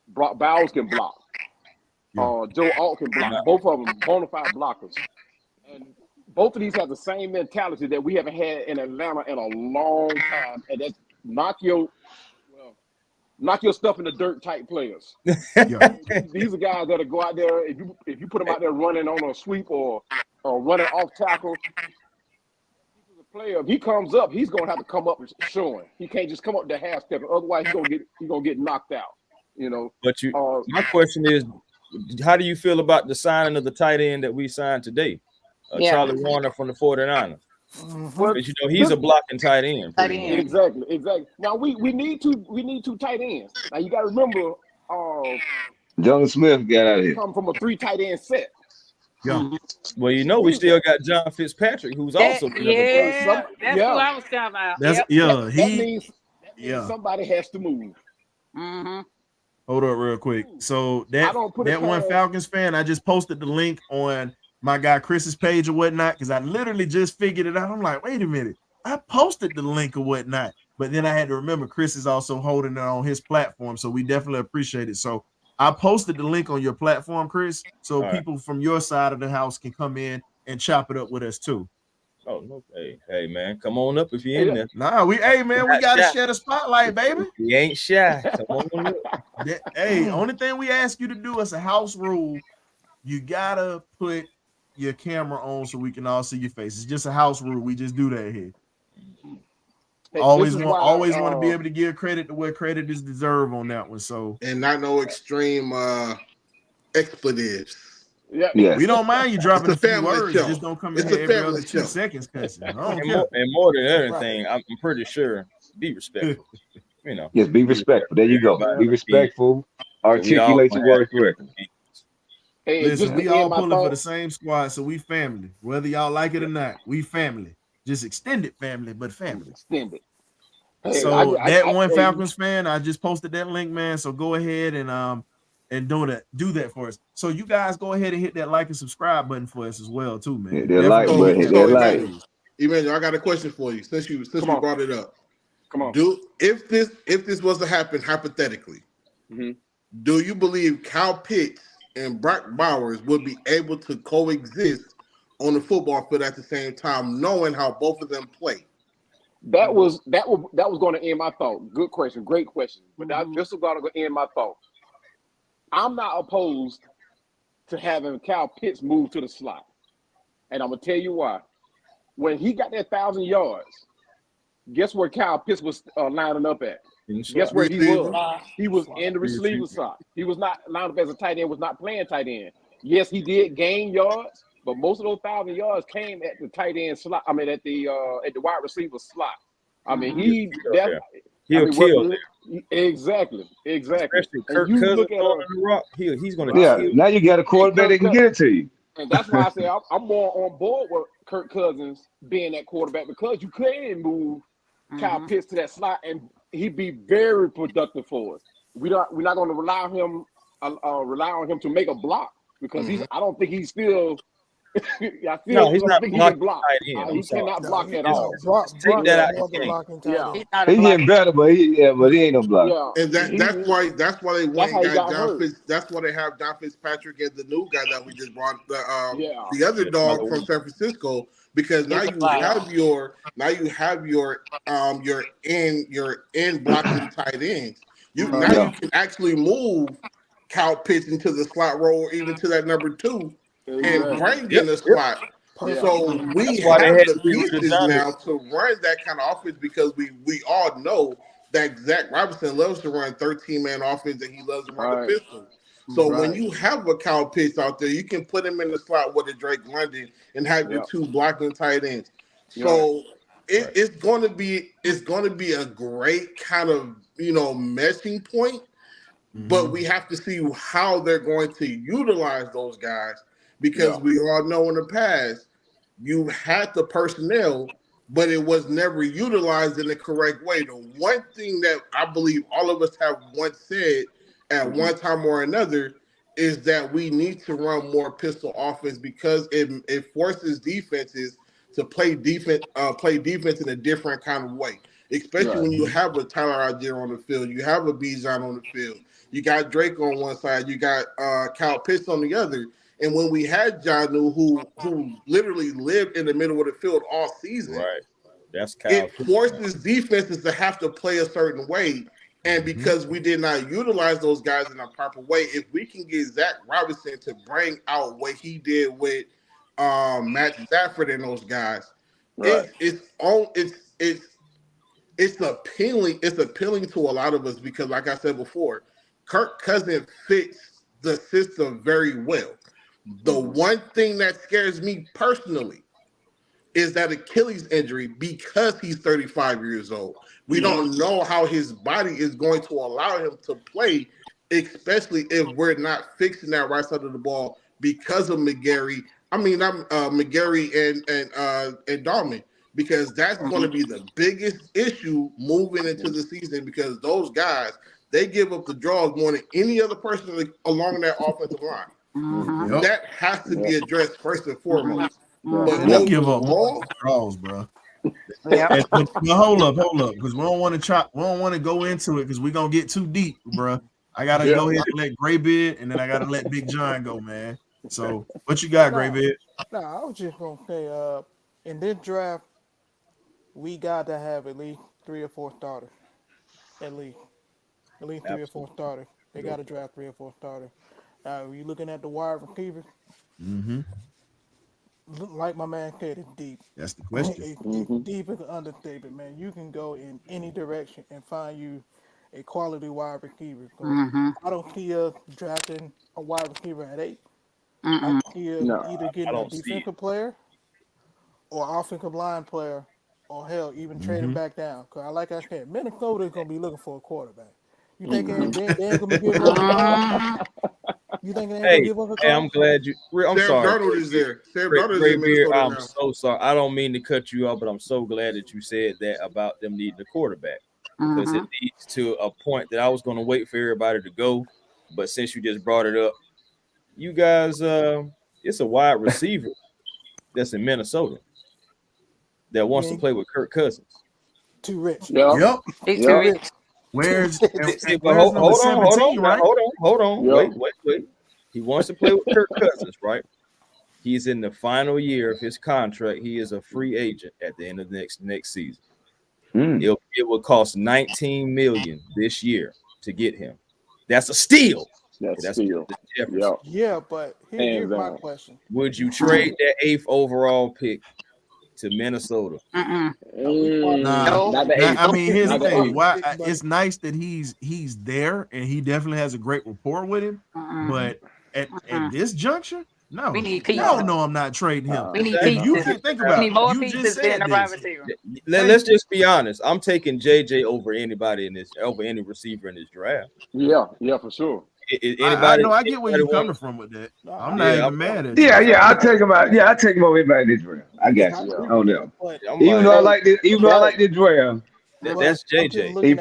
Brock Bowers can block. Joe Alt can block. Both of them bona fide blockers. And both of these have the same mentality that we haven't had in Atlanta in a long time. And that's knock your stuff in the dirt type players. These are guys that'll go out there. If you put them out there running on a sweep or running off tackle, he's a player. If he comes up, he's gonna have to come up showing. He can't just come up to half step. Otherwise, he's gonna get knocked out. You know. But my question is, how do you feel about the signing of the tight end that we signed today? Charlie Warner from the 49ers. Because he's a blocking tight end. Exactly. Now we need two tight ends. Now you got to remember, John Smith got out of here. Come from a 3 tight end set. Yeah. Well, we still got John Fitzpatrick, who's also that's who I was talking about. That means somebody has to move. Mm-hmm. Hold up real quick. So that one Falcons fan, I just posted the link on my guy Chris's page or whatnot because I literally just figured it out. I'm like, wait a minute. I posted the link or whatnot. But then I had to remember Chris is also holding it on his platform. So we definitely appreciate it. So I posted the link on your platform, Chris, so people from your side of the house can come in and chop it up with us too. Oh, no. Hey, man, come on up if you're in there. Nah, we gotta share the spotlight, baby. We ain't shy. Come on up. Only thing we ask you to do as a house rule, you gotta put your camera on so we can all see your face. It's just a house rule. We just do that here. Hey, always want to be able to give credit to where credit is deserved on that one. So and not no extreme expletives. Yeah, we don't mind you dropping a few family words. show. Just don't come in It's here a every family other 2 show. seconds cussing. I don't And care. more than anything, I'm pretty sure be respectful. You know. Yes, be respectful. There you go. Be respectful. Articulate your words correctly. Hey, Listen, just we to all end my pulling for thought. the same squad, so we family. Whether y'all like it or not, we family. Just extended family, but family. Extended. Hey, So one Falcons fan, I just posted that link, man. So go ahead and do that for us. So you guys go ahead and hit that like and subscribe button for us as well, too, man. Yeah, that like button, hit that like. Emmanuel, I got a question for you since you brought it up. Come on. If this was to happen hypothetically, do you believe Kyle Pitts and Brock Bowers would be able to coexist on the football field at the same time, knowing how both of them play? That was going to end my thought. Good question, great question. But this was going to end my thought. I'm not opposed to having Kyle Pitts move to the slot, and I'm gonna tell you why. When he got that 1,000 yards, guess where Kyle Pitts was lining up at? Guess where he was? He was in the receiver slot. He was not lined up as a tight end. Was not playing tight end. Yes, he did gain yards, but most of those 1,000 yards came at the tight end slot. I mean, at the wide receiver slot. I mean, he'll kill. Exactly. Especially Kirk Cousins on the rock. He's going to kill. Now you got a quarterback that can get it to you. And that's why I say I'm more on board with Kirk Cousins being that quarterback, because you can move Kyle Pitts to that slot and he'd be very productive for us. We're not going to rely on him to make a block, because I don't think he's still. He's not blocking tight end. He cannot block at all. Take that out. He's getting better, but he ain't no block. Yeah. And that's why they went and got John Fitz. That's why they have John Fitzpatrick as the new guy that we just brought, the other dog from San Francisco, because now you have your end blocking tight ends. You can actually move Kyle Pitts into the slot role, even to that number 2. And bring in the slot. So we have the pieces now to run that kind of offense, because we all know that Zach Robinson loves to run 13-man offense and he loves to run the pistol. So when you have a Kyle Pitts out there, you can put him in the slot with a Drake London and have your 2 blocking tight ends. So it's going to be a great kind of meshing point, but we have to see how they're going to utilize those guys. Because we all know in the past, you had the personnel, but it was never utilized in the correct way. The one thing that I believe all of us have once said at one time or another is that we need to run more pistol offense, because it forces defenses to play defense in a different kind of way. Especially when you have a Tyler Algier on the field, you have a Bijan on the field, you got Drake on one side, you got Kyle Pitts on the other. And when we had Jonnu, who literally lived in the middle of the field all season, that's Kyle. It forces defenses to have to play a certain way. And because we did not utilize those guys in a proper way, if we can get Zach Robinson to bring out what he did with Matt Stafford and those guys, it's appealing. It's appealing to a lot of us, because, like I said before, Kirk Cousins fits the system very well. The one thing that scares me personally is that Achilles injury, because he's 35 years old. We don't know how his body is going to allow him to play, especially if we're not fixing that right side of the ball because of McGarry. McGarry and Dalman, because that's going to be the biggest issue moving into the season, because those guys, they give up the draws more than any other person along that offensive line. That has to be addressed first and foremost. But they'll give up draws, bro. But hold up, because we don't want to go into it, because we're gonna get too deep, bro. I gotta go ahead and let Graybeard, and then I gotta let Big John go, man. So what you got, Graybeard? No, I was just gonna say, in this draft, we got to have at least 3 or 4 starters. At least 3 or 4 starters. They got to draft 3 or 4 starters. Are you looking at the wide receivers? like my man said, it's deep. That's the question. It's deep is an understatement, man. You can go in any direction and find you a quality wide receiver. So I don't see us drafting a wide receiver at 8. I see us either getting a defensive player or offensive line player, or hell, even trading back down. Because like I said, Minnesota is gonna be looking for a quarterback. You think they ain't gonna be giving up a call? You think they ain't gonna give up a call? Hey, I'm glad you. I'm Sam sorry. Darnold is there. Sam Darnold is in Beard, Minnesota I'm now. so sorry. I don't mean to cut you off, but I'm so glad that you said that about them needing a quarterback, because it leads to a point that I was going to wait for everybody to go, but since you just brought it up, you guys, it's a wide receiver that's in Minnesota that wants to play with Kirk Cousins. Too rich. Yep. He's too rich. Where's hold on. Yep. Wait. He wants to play with Kirk Cousins, right? He's in the final year of his contract. He is a free agent at the end of the next season. It will cost $19 million this year to get him. That's a steal. That's a steal. Yeah, but here's my question: would you trade that 8th overall pick to Minnesota? Nah, I mean, here's the thing. Why it's nice that he's there and he definitely has a great rapport with him. But at this juncture, no. We need pieces. No, I'm not trading him. We need pieces. You can think about we need more it. You pieces just than said a this. wide receiver. Let's just be honest. I'm taking JJ over anybody over any receiver in this draft. Yeah, for sure. I know. I get where you're coming from with that. I'm not even mad at you. Yeah, I'll take him out. Yeah, I'll take him over everybody in this draft. I got you. Oh no. Even though I like this draft. That's JJ. He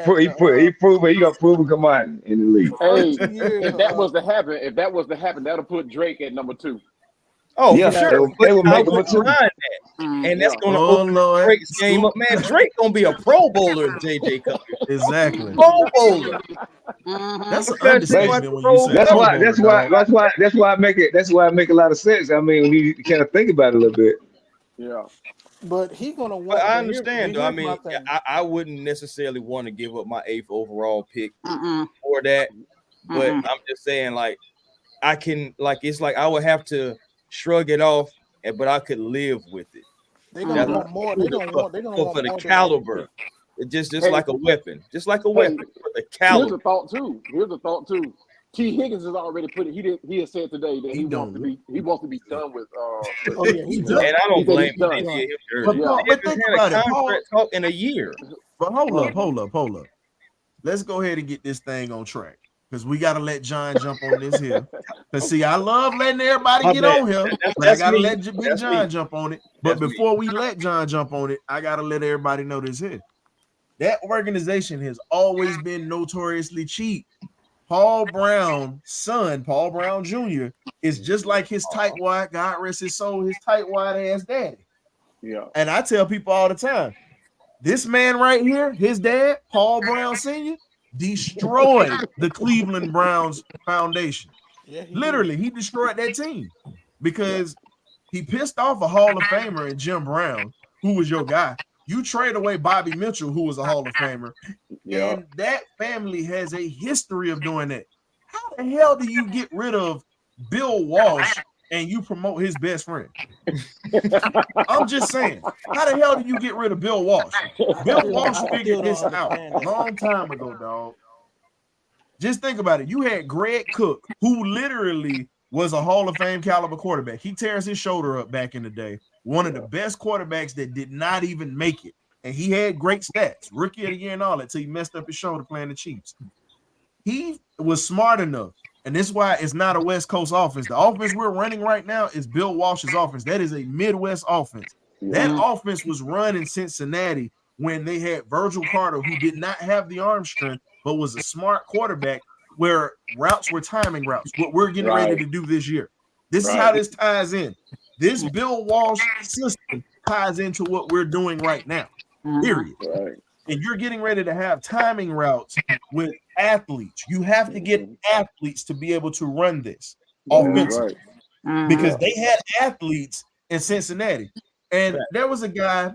proved he got proven come on in the league. Hey, if that was to happen, that'll put Drake at number 2. Oh, yeah, for sure. They will make him a 2. And that's going to open Drake's game up. Man, Drake going to be a Pro Bowler if JJ comes. Exactly. Pro Bowler. That's an understatement when you say that's why I make a lot of sense. I mean, when you kind of think about it a little bit. Yeah. But he's gonna want. I understand, though. I mean, I wouldn't necessarily want to give up my 8th overall pick for that. But I'm just saying, like, I can, like, it's like I would have to shrug it off, but I could live with it. They're gonna want more. They're gonna want for the caliber. It's just like a weapon, just like a weapon for the caliber. Here's a thought too. T. Higgins has already put it. He has said today that he wants to be done with. And I don't blame him. But think about it. Contract talk in a year. But hold up. Let's go ahead and get this thing on track, because we got to let John jump on this here. Because see, I love letting everybody get on here, but I got to let Big John jump on it. But before we let John jump on it, I got to let everybody know this here. That organization has always been notoriously cheap. Paul Brown's son, Paul Brown Jr., is just like his tightwad, God rest his soul, his tightwad ass daddy. Yeah. And I tell people all the time, this man right here, his dad, Paul Brown Sr., destroyed the Cleveland Browns foundation. Yeah, Literally, he destroyed that team because he pissed off a Hall of Famer in Jim Brown, who was your guy. You trade away Bobby Mitchell, who was a Hall of Famer, and that family has a history of doing that. How the hell do you get rid of Bill Walsh and you promote his best friend? I'm just saying, how the hell do you get rid of Bill Walsh? Bill Walsh figured this out a long time ago, dog. Just think about it. You had Greg Cook, who literally was a Hall of Fame caliber quarterback. He tears his shoulder up back in the day. One of the best quarterbacks that did not even make it. And he had great stats, rookie of the year and all that, until he messed up his shoulder playing the Chiefs. He was smart enough, and this is why it's not a West Coast offense. The offense we're running right now is Bill Walsh's offense. That is a Midwest offense. That offense was run in Cincinnati when they had Virgil Carter, who did not have the arm strength, but was a smart quarterback, where routes were timing routes, what we're getting ready to do this year. This is how this ties in. This Bill Walsh system ties into what we're doing right now, period. And you're getting ready to have timing routes with athletes. You have to get athletes to be able to run this offensively, because they had athletes in Cincinnati. And there was a guy,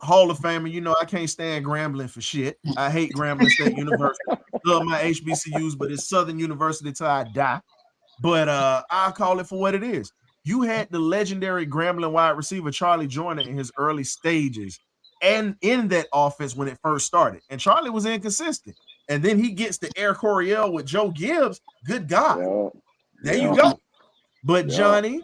Hall of Famer, you know, I can't stand Grambling for shit. I hate Grambling State University. Love my HBCUs, but it's Southern University till I die. But I'll call it for what it is. You had the legendary Grambling wide receiver Charlie Joyner in his early stages and in that offense when it first started. And Charlie was inconsistent. And then he gets to Air Coryell with Joe Gibbs. Good God. There you go. But Johnny,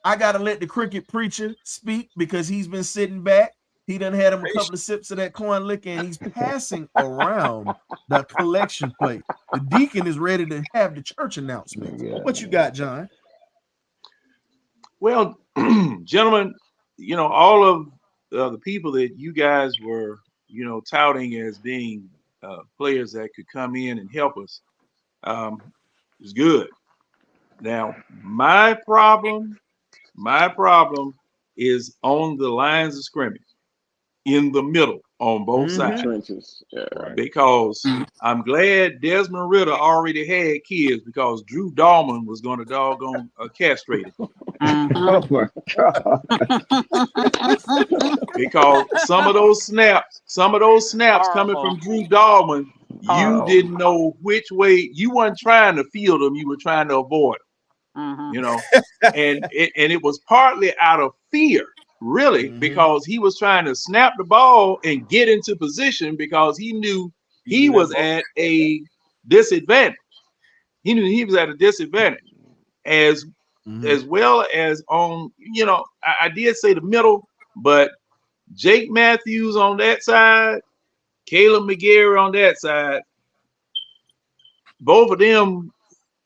I got to let the cricket preacher speak because he's been sitting back. He done had him a couple of sips of that corn liquor, and he's passing around the collection plate. The deacon is ready to have the church announcement. What you got, John? Well, gentlemen, all of the people that you guys were, touting as being players that could come in and help us is good. Now, my problem is on the lines of scrimmage, in the middle on both sides. Trenches. Yeah, right. Because I'm glad Desmond Ritter already had kids because Drew Dahlman was going to doggone castrate him. Oh my God. Because some of those snaps coming from Drew Dahlman, you didn't know which way. You weren't trying to field them, you were trying to avoid them. And it was partly out of fear, really, because he was trying to snap the ball and get into position because he knew he was at a disadvantage. He knew he was at a disadvantage as well as on, I did say the middle, but Jake Matthews on that side, Caleb McGarry on that side, both of them,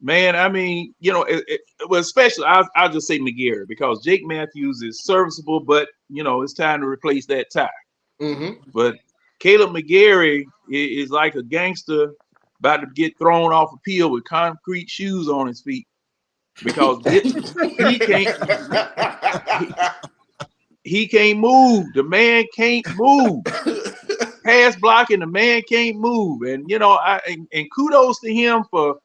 man, I mean, well, especially I'll just say McGarry because Jake Matthews is serviceable, but it's time to replace that tie. But Caleb McGarry is like a gangster about to get thrown off a pier with concrete shoes on his feet because he can't move. The man can't move. Pass blocking, the man can't move, and and kudos to him for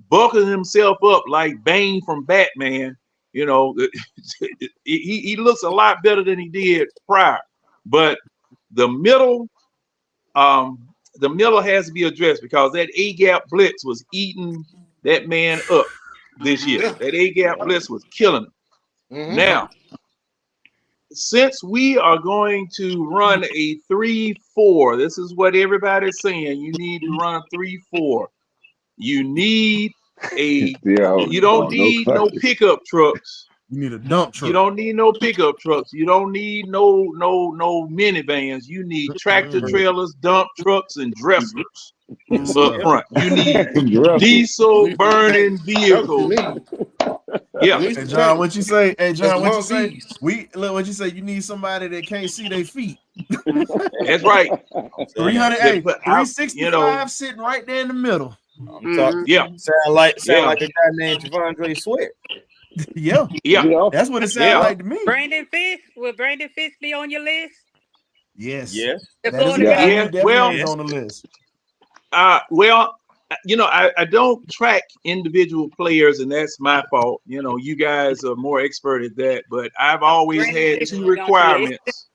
buckling himself up like Bane from Batman. He looks a lot better than he did prior. But the middle has to be addressed because that A-gap blitz was eating that man up this year. That A-gap blitz was killing him. Now, since we are going to run a 3-4, this is what everybody's saying. You need to run a 3-4. You need you don't need no pickup trucks. You need a dump truck. You don't need no pickup trucks. You don't need no minivans. You need tractor trailers, dump trucks, and dressers up front. You need diesel burning vehicles. Yeah. Hey John, what you say? Hey John, what you say? What you say? You need somebody that can't see their feet. That's right. 365 sitting right there in the middle. I'm talking. Yeah. Sound like a guy named Javondre Sweat. Yeah. That's what it sounds like to me. Brandon Fish, will Brandon Fish be on your list? Yes. Yes. Well, on the list. I don't track individual players, and that's my fault. You guys are more expert at that, but I've always had two requirements.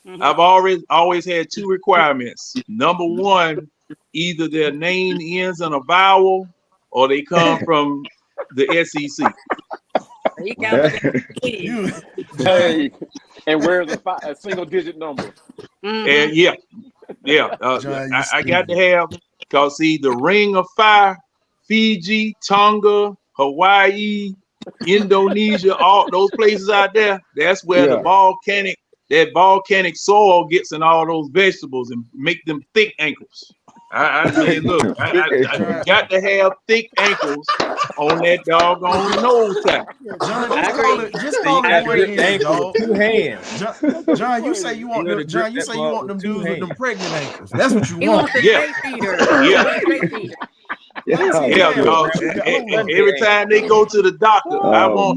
I've always had two requirements. Number one, either their name ends in a vowel or they come from the SEC. Hey, and where's a single-digit number? And I got to have, because see, the Ring of Fire, Fiji, Tonga, Hawaii, Indonesia, all those places out there, that's where the volcanic soil gets in all those vegetables and make them thick ankles. I mean, look, I got to have thick ankles on that doggone nose tackle. Just call it ankle, two hands. John, you say you want them. John, you say you want them dudes with them pregnant ankles. That's what you want. Every time they go to the doctor,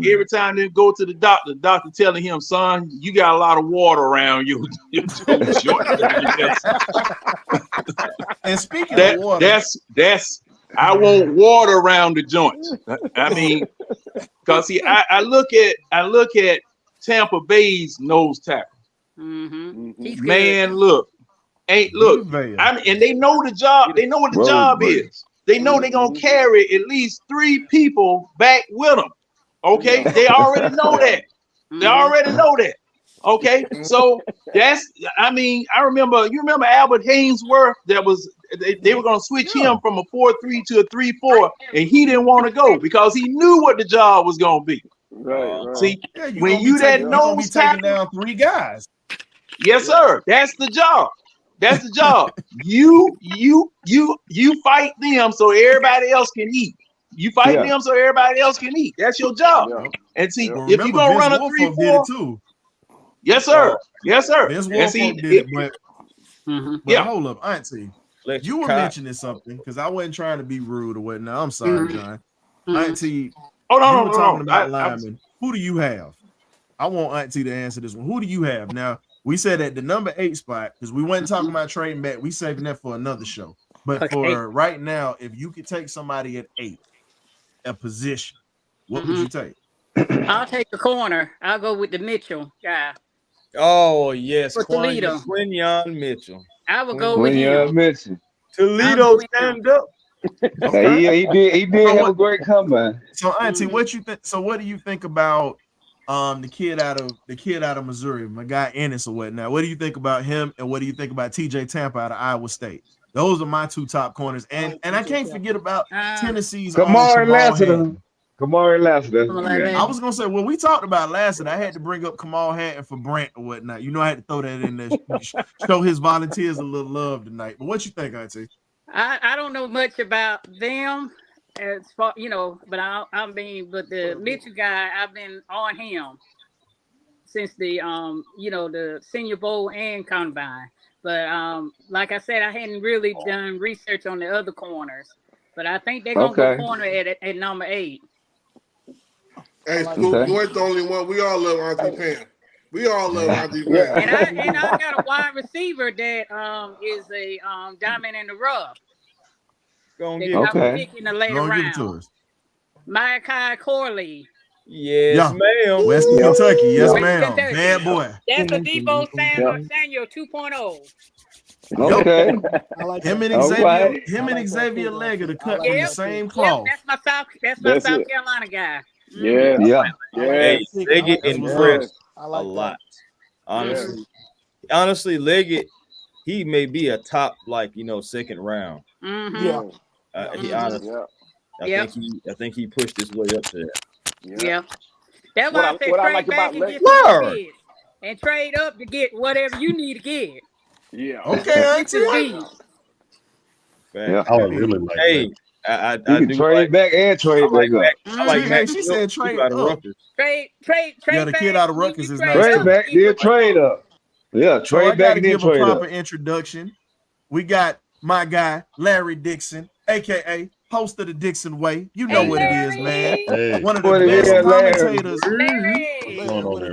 every time they go to the doctor telling him, son, you got a lot of water around you. And speaking of water, I want water around the joints. I mean, because see, I look at Tampa Bay's nose tackle. Man, look. I mean, and they know the job. They know what the job is. They know they're gonna carry at least 3 people back with them. Okay, they already know that. They already know that. Okay, so I remember. You remember Albert Haynesworth? They were gonna switch him from a 4-3 to a 3-4, and he didn't want to go because he knew what the job was gonna be. Right. See, Yeah, when you that nose taking down 3 guys. Yes, sir. That's the job. That's the job. You fight them so everybody else can eat. You fight them so everybody else can eat. That's your job. Yeah. And see, Well, if you're gonna run a Woolfolk 3-4, did it too. yes, sir. Yes, sir. Vince And Woolfolk see, did it, but yeah. hold up, Auntie. You were mentioning something because I wasn't trying to be rude or whatnot. I'm sorry, John. Auntie, you were talking about linemen. Who do you have? I want Auntie to answer this one. Who do you have? Now, we said at the number 8 spot, because we weren't talking about trading back. We saving that for another show. But for right now, if you could take somebody at 8, a position, what would you take? I'll take a corner. I'll go with the Mitchell guy. Oh, yes. For Toledo. Quinyon Mitchell. I would go with him. Mitchell. Toledo stand up. Okay. He did have a great comeback. So, Auntie, what you think? So, what do you think about the kid out of Missouri, my guy Ennis or whatnot? What do you think about him, and what do you think about TJ Tampa out of Iowa State? Those are my 2 top corners, and I can't forget about Tennessee's Kamari Lassiter. Kamari Lassiter. I was gonna say, well, we talked about Lassiter. I had to bring up Kamal Hatton for Brant or whatnot. You know, I had to throw that in there, show his volunteers a little love tonight. But what you think, Auntie? I don't know much about them as far, but but the Mitchell guy, I've been on him since the the Senior Bowl and Combine. But like I said, I hadn't really done research on the other corners. But I think they're gonna go corner at number 8. Hey, Scoop, you ain't the only one. We all love Auntie Pam. We all love Auntie Pam. And I got a wide receiver that is a diamond in the rough. I'm picking the later round. Micah Corley. Yes, ma'am. West Kentucky. Yes, ma'am. Bad boy. That's a Debo Samuel 2.0. Okay. I like him and Xavier Leggett are cut from the same cloth. That's my South Carolina guy. Yeah. Hey, Leggett impressed a lot. Honestly, Leggett, he may be a top, second round. I think he pushed his way up to that. Yeah. That's why I said trade back and get some bids. And trade up to get whatever you need to get. Yeah. Okay, Auntie. Yeah, I really like that. I do trade back and trade back up. I like Mac. She said trade up. Trade. Yeah, the kid out of Rutgers is nice. Trade back, then trade up. Yeah, trade back and then trade up. Proper introduction. We got my guy Larry Dixon, aka host of the Dixon Way. You know what it is, man. Hey. One of the best commentators.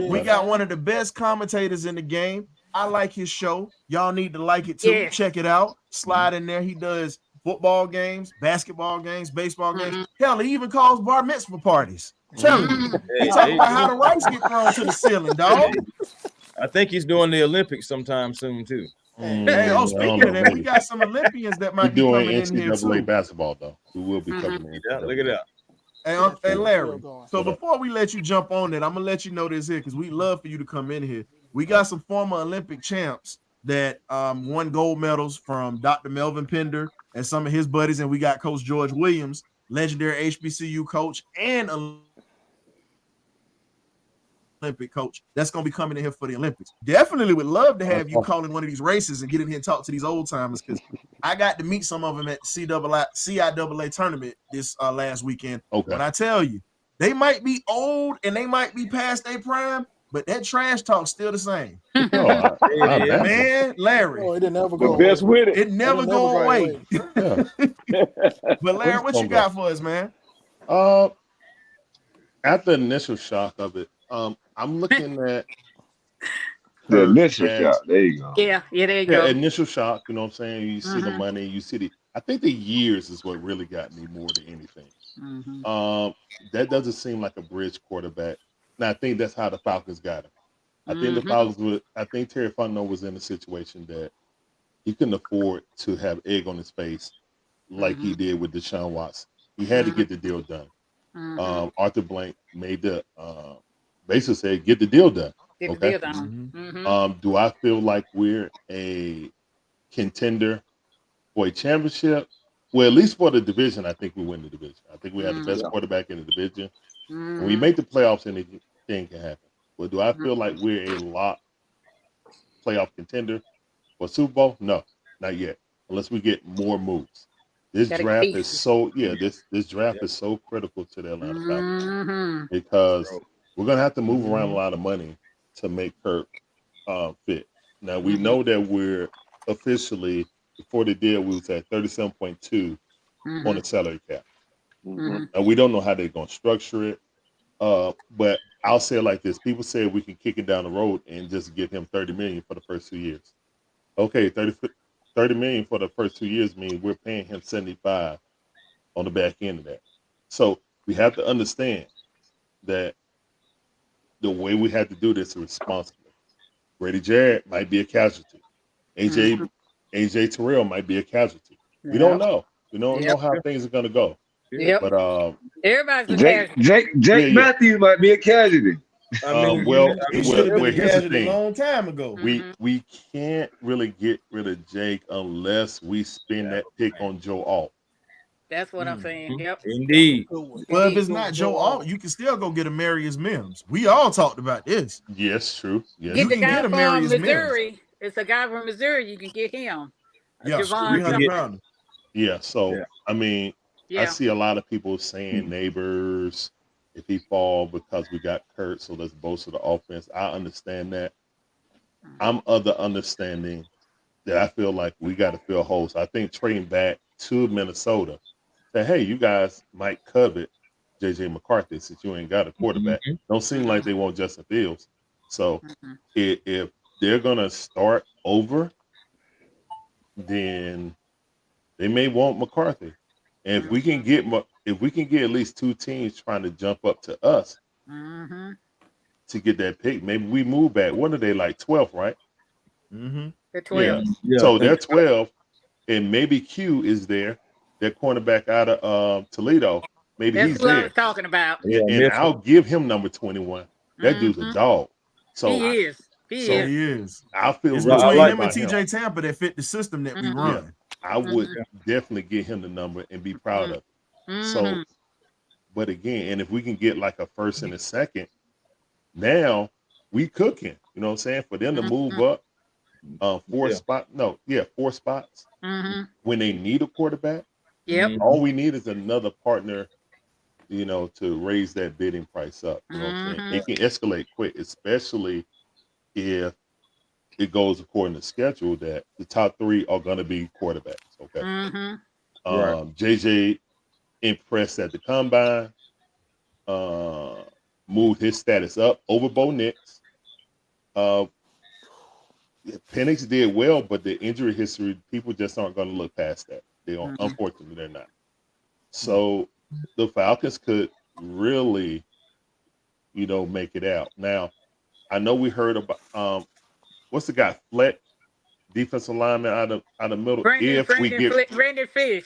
We got one of the best commentators in the game. I like his show. Y'all need to like it too. Yeah. Check it out. Slide in there. He does football games, basketball games, baseball games. Hell, he even calls bar mitzvah parties. Tell me. He talking about how the rice get thrown to the ceiling, dog. I think he's doing the Olympics sometime soon too. Hey, speaking of that, we got some Olympians that might be coming in here too. NCAA basketball though. We will be coming in. Yeah, look at that. Hey, Larry. So before we let you jump on that, I'm gonna let you know this here because we love for you to come in here. We got some former Olympic champs that won gold medals from Dr. Melvin Pender and some of his buddies, and we got Coach George Williams, legendary HBCU coach and Olympic coach. That's going to be coming in here for the Olympics. Definitely would love to have you call in one of these races and get in here and talk to these old timers because I got to meet some of them at CIAA tournament this last weekend. Okay. But I tell you, they might be old and they might be past their prime, but that trash talk's still the same. Man, Larry. Oh, it didn't ever go best with it. It never go away. But Larry, what you got for us, man? After the initial shock of it, I'm looking at the initial shock. There you go. Yeah, there you go. Initial shock, you know what I'm saying? You see the money, you see the I think the years is what really got me more than anything. That doesn't seem like a bridge quarterback. Now I think that's how the Falcons got him. I think the Falcons I think Terry Fontenot was in a situation that he couldn't afford to have egg on his face like he did with Deshaun Watson. He had to get the deal done. Arthur Blank made the basically said, get the deal done. Get the deal done. Do I feel like we're a contender for a championship? Well, at least for the division, I think we win the division. I think we have the best quarterback in the division. When we make the playoffs, anything can happen. But do I feel like we're a lock playoff contender for Super Bowl? No, not yet. Unless we get more moves. This draft is so this draft is so critical to the Atlanta Falcons because we're gonna have to move around a lot of money to make Kirk fit. Now we know that we're officially before the deal we was at 37.2 on the salary cap. And we don't know how they're gonna structure it. But I'll say it like this: people say we can kick it down the road and just give him $30 million for the first 2 years. Okay, $30 million for the first 2 years means we're paying him $75 on the back end of that. So we have to understand that the way we have to do this is responsibly. Grady Jarrett might be a casualty. AJ Terrell might be a casualty. We don't know. We don't know how things are going to go. But everybody's a casualty. Jake Matthews might be a casualty. He should have been here's the a thing. long time ago. We can't really get rid of Jake unless we spend that pick on Joe Alt. That's what I'm saying. Yep. Indeed. Well, if it's not Joe Alt, you can still go get a Marius Mims. We all talked about this. Yes, true. Yes. Get the guy from Missouri. It's a guy from Missouri. You can get him. Yeah. So I mean, I see a lot of people saying Neighbors if he fall because we got Kurt, so let's bolster the offense. I understand that. I'm of the understanding that I feel like we got to fill holes. I think trading back to Minnesota, that hey, you guys might covet JJ McCarthy since you ain't got a quarterback. Don't seem like they want Justin Fields. So if they're gonna start over, then they may want McCarthy. And if we can get at least two teams trying to jump up to us to get that pick, maybe we move back. What are they like 12th, right? They're 12. Yeah. So they're 12, and maybe Q is there. That cornerback out of Toledo. Maybe that's he's what there. I was talking about. And I'll give him number 21. That dude's a dog. So he is. He is. I feel it's between him and TJ Tampa that fit the system that we run. Yeah. I would definitely get him the number and be proud of it. So, but again, and if we can get like a first and a second, now we cooking. You know what I'm saying? For them to move up 4 spots when they need a quarterback. All we need is another partner, you know, to raise that bidding price up. You know what I'm saying? It can escalate quick, especially if it goes according to schedule that the top 3 are going to be quarterbacks. Okay. JJ impressed at the combine, moved his status up over Bo Nix. Penix did well, but the injury history, people just aren't going to look past that. They don't, unfortunately, they're not. So the Falcons could really, you know, make it out. Now, I know we heard about what's the guy, Fleck, defensive lineman out of middle. Brandon Fish.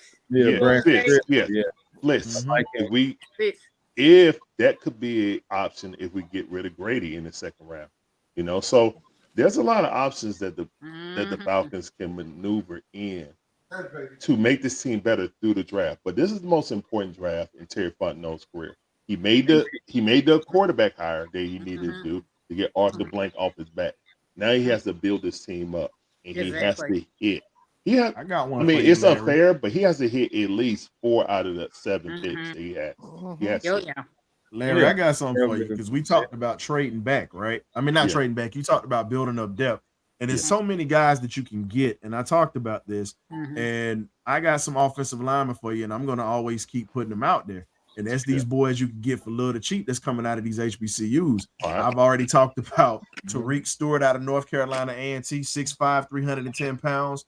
Fliss. If that could be an option if we get rid of Grady in the second round, you know. So there's a lot of options that the Falcons can maneuver in to make this team better through the draft. But this is the most important draft in Terry Fontenot's career. He made the quarterback hire that he needed to do to get Arthur Blank off his back. Now he has to build this team up, and he has to hit. I got one. I mean, it's unfair, but he has to hit at least 4 out of the 7 picks that he had. Larry, I got something for you because we talked about trading back, right? I mean, not trading back. You talked about building up depth, and there's so many guys that you can get. And I talked about this, and I got some offensive linemen for you, and I'm going to always keep putting them out there. And that's these boys you can get for a little cheap that's coming out of these HBCUs. I've already talked about Tariq Stewart out of North Carolina A&T, 6'5", 310 pounds.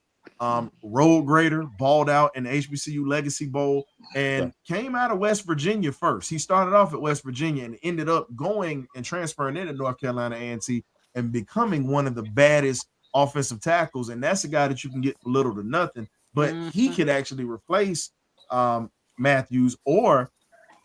Road grader, balled out in the HBCU Legacy Bowl, and came out of West Virginia first. He started off at West Virginia and ended up going and transferring into North Carolina A&T and becoming one of the baddest offensive tackles. And that's a guy that you can get for little to nothing, but he could actually replace Matthews, or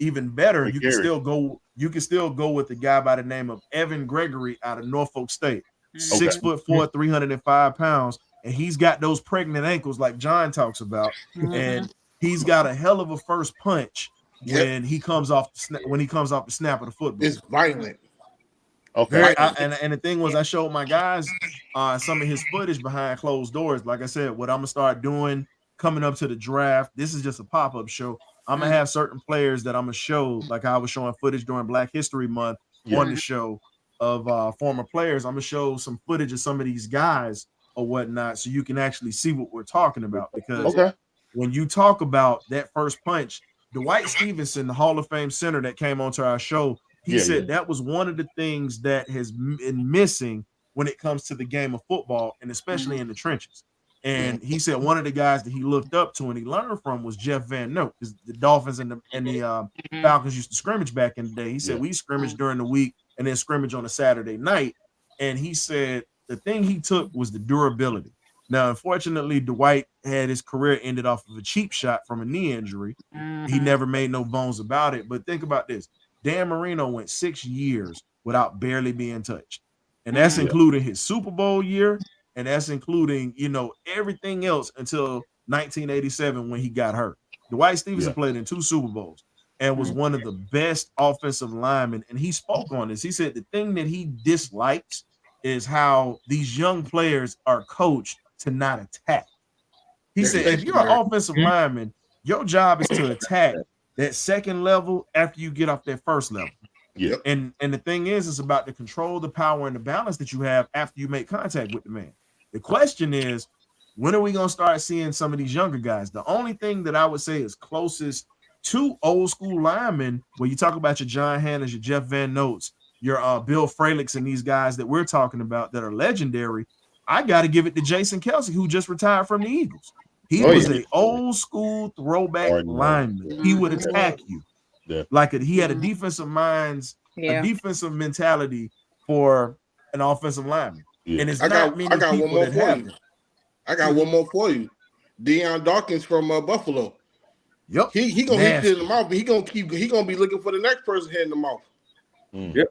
even better, Hey, you Gary. can still go with the guy by the name of Evan Gregory out of Norfolk State. 6'4", 305 pounds, and he's got those pregnant ankles like John talks about, and he's got a hell of a first punch when he comes off the snap of the football. It's violent. Okay. And the thing was, I showed my guys some of his footage behind closed doors. Like I said, what I'm gonna start doing coming up to the draft. This is just a pop-up show. I'm gonna have certain players that I'm gonna show, like I was showing footage during Black History Month on the show of former players. I'm gonna show some footage of some of these guys or whatnot, so you can actually see what we're talking about. Because when you talk about that first punch, Dwight Stevenson, the Hall of Fame center that came onto our show, he said that was one of the things that has been missing when it comes to the game of football, and especially in the trenches. And he said one of the guys that he looked up to and he learned from was Jeff Van Note, because the Dolphins and the Falcons used to scrimmage back in the day. He said we scrimmaged during the week and then scrimmage on a Saturday night. And he said the thing he took was the durability. Now, unfortunately, Dwight had his career ended off of a cheap shot from a knee injury. He never made no bones about it. But think about this. Dan Marino went 6 years without barely being touched. And that's including his Super Bowl year. And that's including, everything else until 1987 when he got hurt. Dwight Stevenson played in 2 Super Bowls and was one of the best offensive linemen. And he spoke on this. He said the thing that he dislikes is how these young players are coached to not attack. He said, if you're an offensive lineman, your job is to attack that second level after you get off that first level. And the thing is, it's about the control, the power, and the balance that you have after you make contact with the man. The question is, when are we going to start seeing some of these younger guys? The only thing that I would say is closest to old school linemen, when you talk about your John Hannahs, your Jeff Van Notes, your Bill Fralics, and these guys that we're talking about that are legendary, I got to give it to Jason Kelsey, who just retired from the Eagles. He was an old school throwback lineman. He would attack you. He had a defensive defensive mentality for an offensive lineman. And it's not many people that have it. I got one more for you. Deion Dawkins from Buffalo. Yep. He gonna hit you in the mouth, but he gonna be looking for the next person hit in the mouth. Yep.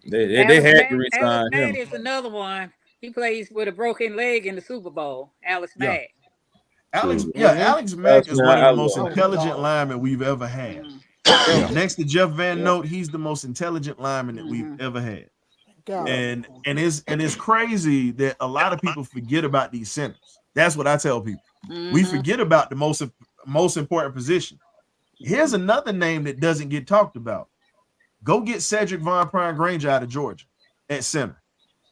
They had to resign him. Mack is another one. He plays with a broken leg in the Super Bowl. Alex Mack. Alex Mack is one of the most intelligent linemen we've ever had. Next to Jeff Van Note, he's the most intelligent lineman that we've ever had. And it's crazy that a lot of people forget about these centers. That's what I tell people. We forget about the most important position. Here's another name that doesn't get talked about. Go get Cedric Von Prime Granger out of Georgia at center.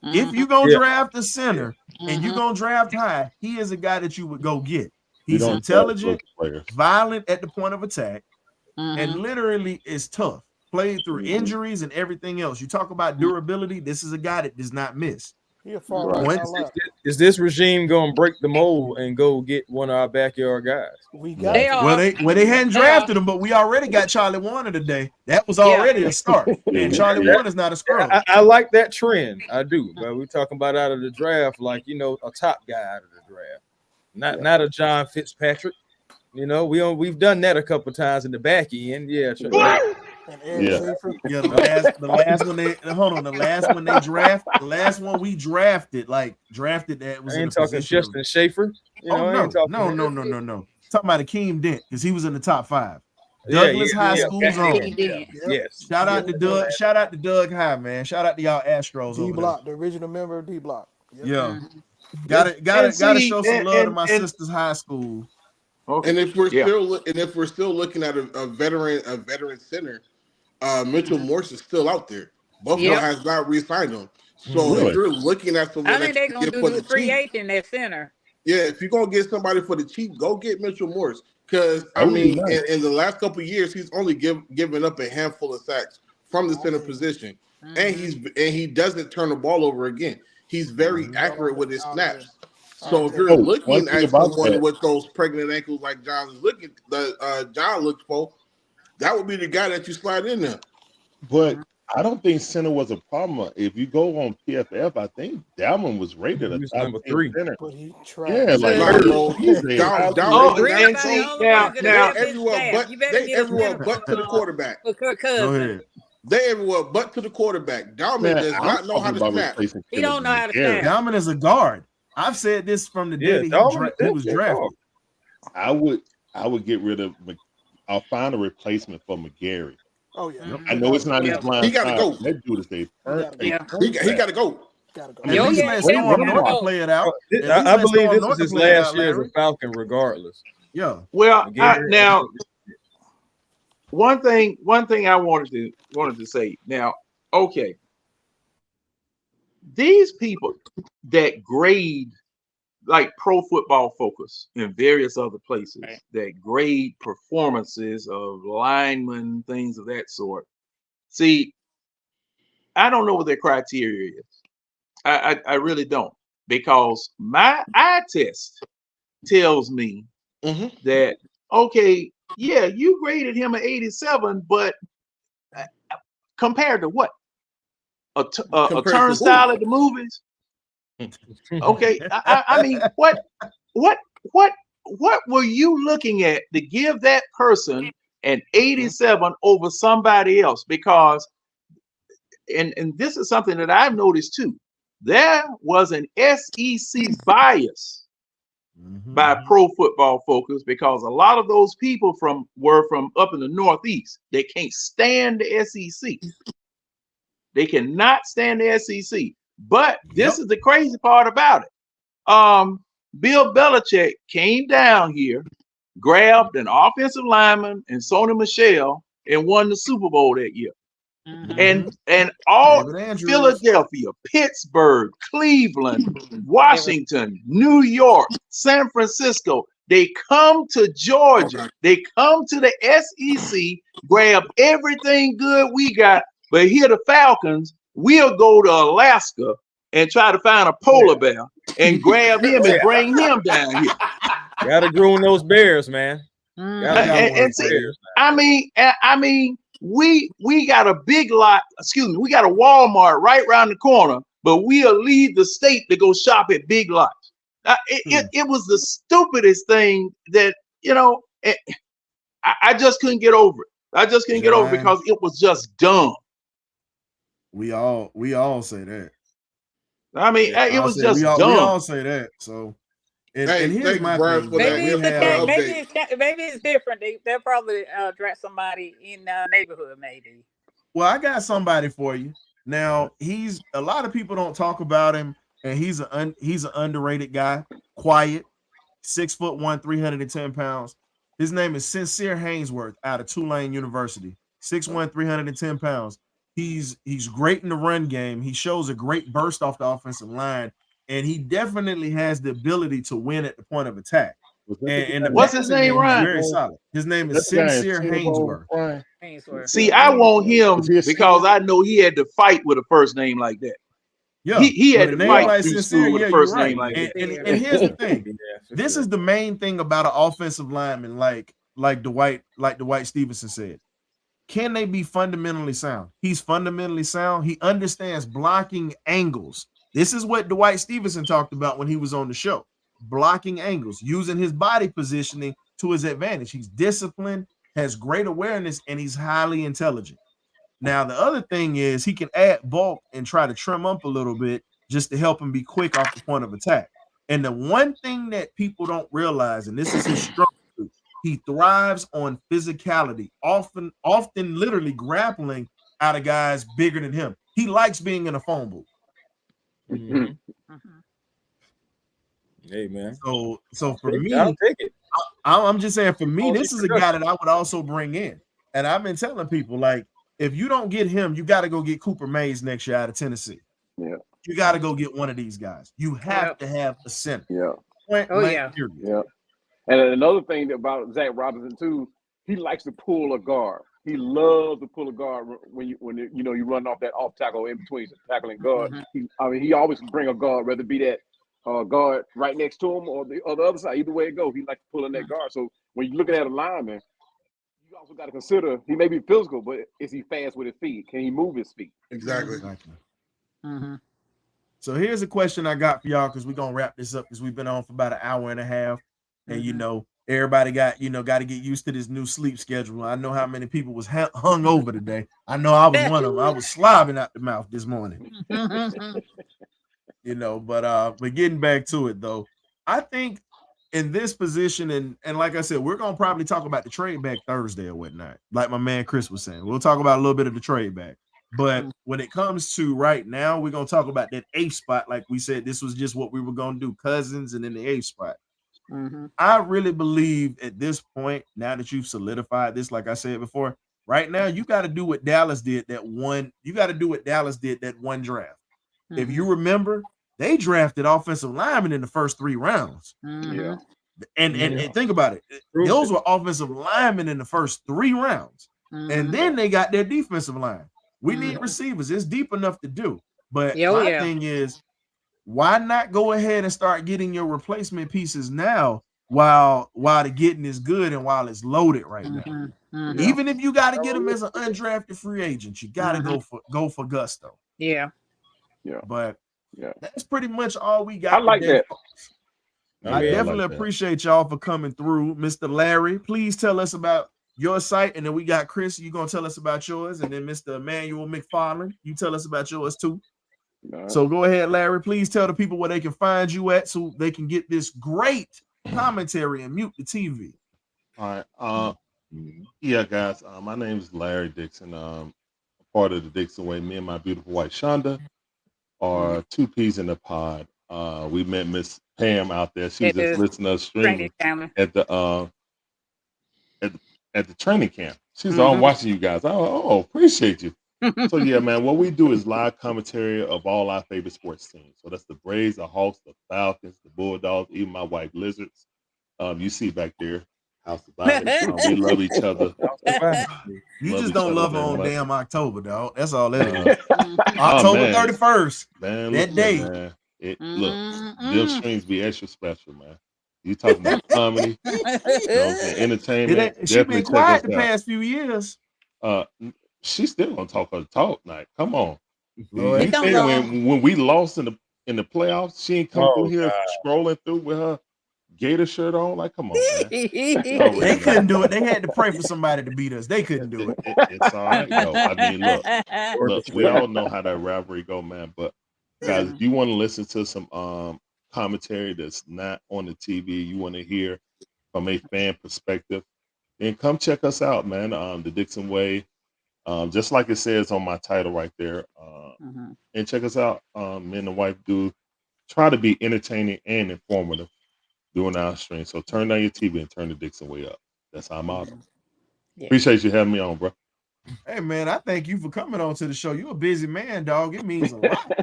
If you're going to draft a center and you're going to draft high, he is a guy that you would go get. He's intelligent, violent at the point of attack, and literally is tough. Played through injuries and everything else. You talk about durability. This is a guy that does not miss. Is this regime going to break the mold and go get one of our backyard guys? We got they hadn't drafted him, but we already got Charlie Warner today. That was already a start. And Charlie Warner's not a scrub. I like that trend. I do. But we're talking about out of the draft, like a top guy out of the draft, not a John Fitzpatrick. We've done that a couple of times in the back end. The last one we drafted that was. I ain't talking Justin Schaefer. No. Talking about Akeem Dent, because he was in the top 5. Douglas High School's on. Yes. Shout out to Doug. Shout out to Doug High, man. Shout out to y'all Astros. D Block, the original member of D Block. Yeah. Gotta show some love to my sister's high school. Okay. And if we're still looking at a veteran center, Mitchell Morse is still out there. Buffalo has not re-signed him. So if you're looking at someone, I think they're gonna do the free agent at center. Yeah, if you're gonna get somebody for the cheap, go get Mitchell Morse. Because in the last couple of years, he's only given up a handful of sacks from the center position, and he doesn't turn the ball over again. He's very accurate with his snaps. So if you're looking at someone with those pregnant ankles like John looks for, that would be the guy that you slide in there. But I don't think center was a problem. If you go on PFF, I think Dalman was rated a top number 3 center. But he Yeah, like Nah, bro. and see now they everywhere but to the quarterback. For Kirk Go Cousins. ahead. They everywhere but to the quarterback. Dalman does not know how to snap. He don't know how to snap. Dalman is a guard. I've said this from the day that he was drafted. I would get rid of. I'll find a replacement for McGarry. Oh yeah. I know it's not his blind. He got to go. That dude is a He got to go. At least let Storm Norton play it out. I believe this is his last year as a Falcon, regardless. Yeah. Well, now one thing I wanted to say. Now, okay, these people that grade like Pro Football Focus and various other places that grade performances of linemen, things of that sort. See, I don't know what their criteria is. I really don't, because my eye test tells me that, okay, yeah, you graded him an 87, but compared to what? A turnstile at the movies? Okay, I mean, what were you looking at to give that person an 87 over somebody else? Because, and this is something that I've noticed too, there was an SEC bias by Pro Football Focus, because a lot of those people were from up in the Northeast. They can't stand the SEC. They cannot stand the SEC. But this is the crazy part about it. Bill Belichick came down here, grabbed an offensive lineman and Sony Michel, and won the Super Bowl that year. And all Philadelphia, Pittsburgh, Cleveland, Washington, New York, San Francisco, they come to Georgia, they come to the SEC, grab everything good we got, but here the Falcons, we'll go to Alaska and try to find a polar bear and grab him and bring him down here. Gotta groom those bears, man. And see, I mean, we got a big lot. Excuse me, we got a Walmart right around the corner, but we'll leave the state to go shop at Big Lots. It was the stupidest thing that, you know. I just couldn't get over it. I just couldn't get over it because it was just dumb. We all say that. I mean, it was just dumb. We all say that. So, and here's my thing. Maybe it's different. They'll probably draft somebody in the neighborhood, maybe. Well, I got somebody for you. Now, a lot of people don't talk about him, and he's an underrated guy. Quiet, 6'1", 310 pounds. His name is Sincere Haynesworth out of Tulane University. 6'1", 310 pounds. He's great in the run game. He shows a great burst off the offensive line, and he definitely has the ability to win at the point of attack. And what's his name, Ryan? Very solid. His name is Sincere Haynesworth. See, I want him because I know he had to fight with a first name like that. Yeah, he had to fight like through school with a first name like that. that. And here's the thing: this is the main thing about an offensive lineman, like Dwight Stevenson said. Can they be fundamentally sound? He's fundamentally sound. He understands blocking angles. This is what Dwight Stevenson talked about when he was on the show. Blocking angles, using his body positioning to his advantage. He's disciplined, has great awareness, and he's highly intelligent. Now, the other thing is he can add bulk and try to trim up a little bit just to help him be quick off the point of attack. And the one thing that people don't realize, and this is his strength, he thrives on physicality, often literally grappling out of guys bigger than him. He likes being in a phone booth. Hey, man. So for me, I'll take it. I'm just saying, for me, this is a guy that I would also bring in. And I've been telling people, like, if you don't get him, you got to go get Cooper Mays next year out of Tennessee. Yeah. You got to go get one of these guys. You have to have a center. Yeah. Yeah. And another thing about Zach Robinson too, he likes to pull a guard. He loves to pull a guard when you run off that off tackle in between the tackle and guard. He always can bring a guard, whether it be that guard right next to him or the other side. Either way it goes, he likes to pull in that guard. So when you're looking at a lineman, you also got to consider he may be physical, but is he fast with his feet? Can he move his feet? Exactly. Mm-hmm. So here's a question I got for y'all, because we're gonna wrap this up because we've been on for about an hour and a half. And you know, everybody got to get used to this new sleep schedule. I know how many people was hung over today. I know I was one of them. I was slobbing out the mouth this morning. You know, but getting back to it though, I think in this position, and like I said, we're gonna probably talk about the trade back Thursday or whatnot. Like my man Chris was saying, we'll talk about a little bit of the trade back. But when it comes to right now, we're gonna talk about that 8th spot. Like we said, this was just what we were gonna do, Cousins, and then the 8th spot. I really believe at this point, now that you've solidified this, like I said before, right now you got to do what Dallas did that one. You got to do what Dallas did that one draft. If you remember, they drafted offensive linemen in the first 3 rounds. Yeah. And think about it. Those were offensive linemen in the first 3 rounds. And then they got their defensive line. We need receivers. It's deep enough to do. But my thing is, why not go ahead and start getting your replacement pieces now while the getting is good and while it's loaded right now? Even if you got to get them as an undrafted free agent, you got to go for gusto. Yeah. But that's pretty much all we got. I like today, that. folks. I definitely appreciate y'all for coming through. Mr. Larry, please tell us about your site, and then we got Chris. You're gonna tell us about yours, and then Mr. Emmanuel McFarland, you tell us about yours too. So go ahead, Larry. Please tell the people where they can find you at, so they can get this great commentary and mute the TV. All right. Yeah, guys. My name is Larry Dixon. Part of the Dixon Way. Me and my beautiful wife Shonda are 2 peas in the pod. We met Miss Pam out there. She was just listening to us streaming at the training camp. She's all watching you guys. Oh, appreciate you. So yeah, man, what we do is live commentary of all our favorite sports teams. So that's the Braves, the Hawks, the Falcons, the Bulldogs, even my wife Lizards. You see back there, House of Violence. We love each other. You just don't love her on damn October, dog. That's all that is. October 31st. Man, that day. Man. Look, them streams be extra special, man. You talking about comedy, entertainment. She been quiet the past few years. She's still gonna talk her talk night. Come on. You think when we lost in the playoffs, she ain't come through here scrolling through with her Gator shirt on? Like, come on, man. They couldn't do it. They had to pray for somebody to beat us. They couldn't do it. It's all right, though. I mean, look, we all know how that rivalry go, man. But guys, if you want to listen to some commentary that's not on the TV, you want to hear from a fan perspective, then come check us out, man. The Dixon Way, just like it says on my title right there. And check us out. Me and the wife do try to be entertaining and informative during our stream. So turn down your TV and turn the Dixon Way up. That's our motto. Appreciate you having me on, bro. Hey, man, I thank you for coming on to the show. You're a busy man, dog. It means a lot.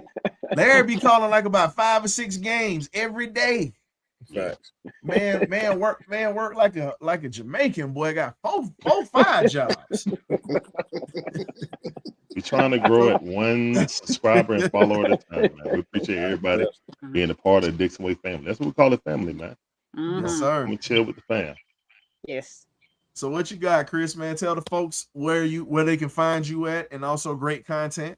Larry be calling like about 5 or 6 games every day. Man, work like a Jamaican boy. Got 5 jobs. We're trying to grow at 1 subscriber and follower at a time, man. We appreciate everybody being a part of the Dixon Way family. That's what we call it, family, man. Yes, sir. We chill with the fam. Yes. So what you got, Chris, man? Tell the folks where they can find you at, and also great content.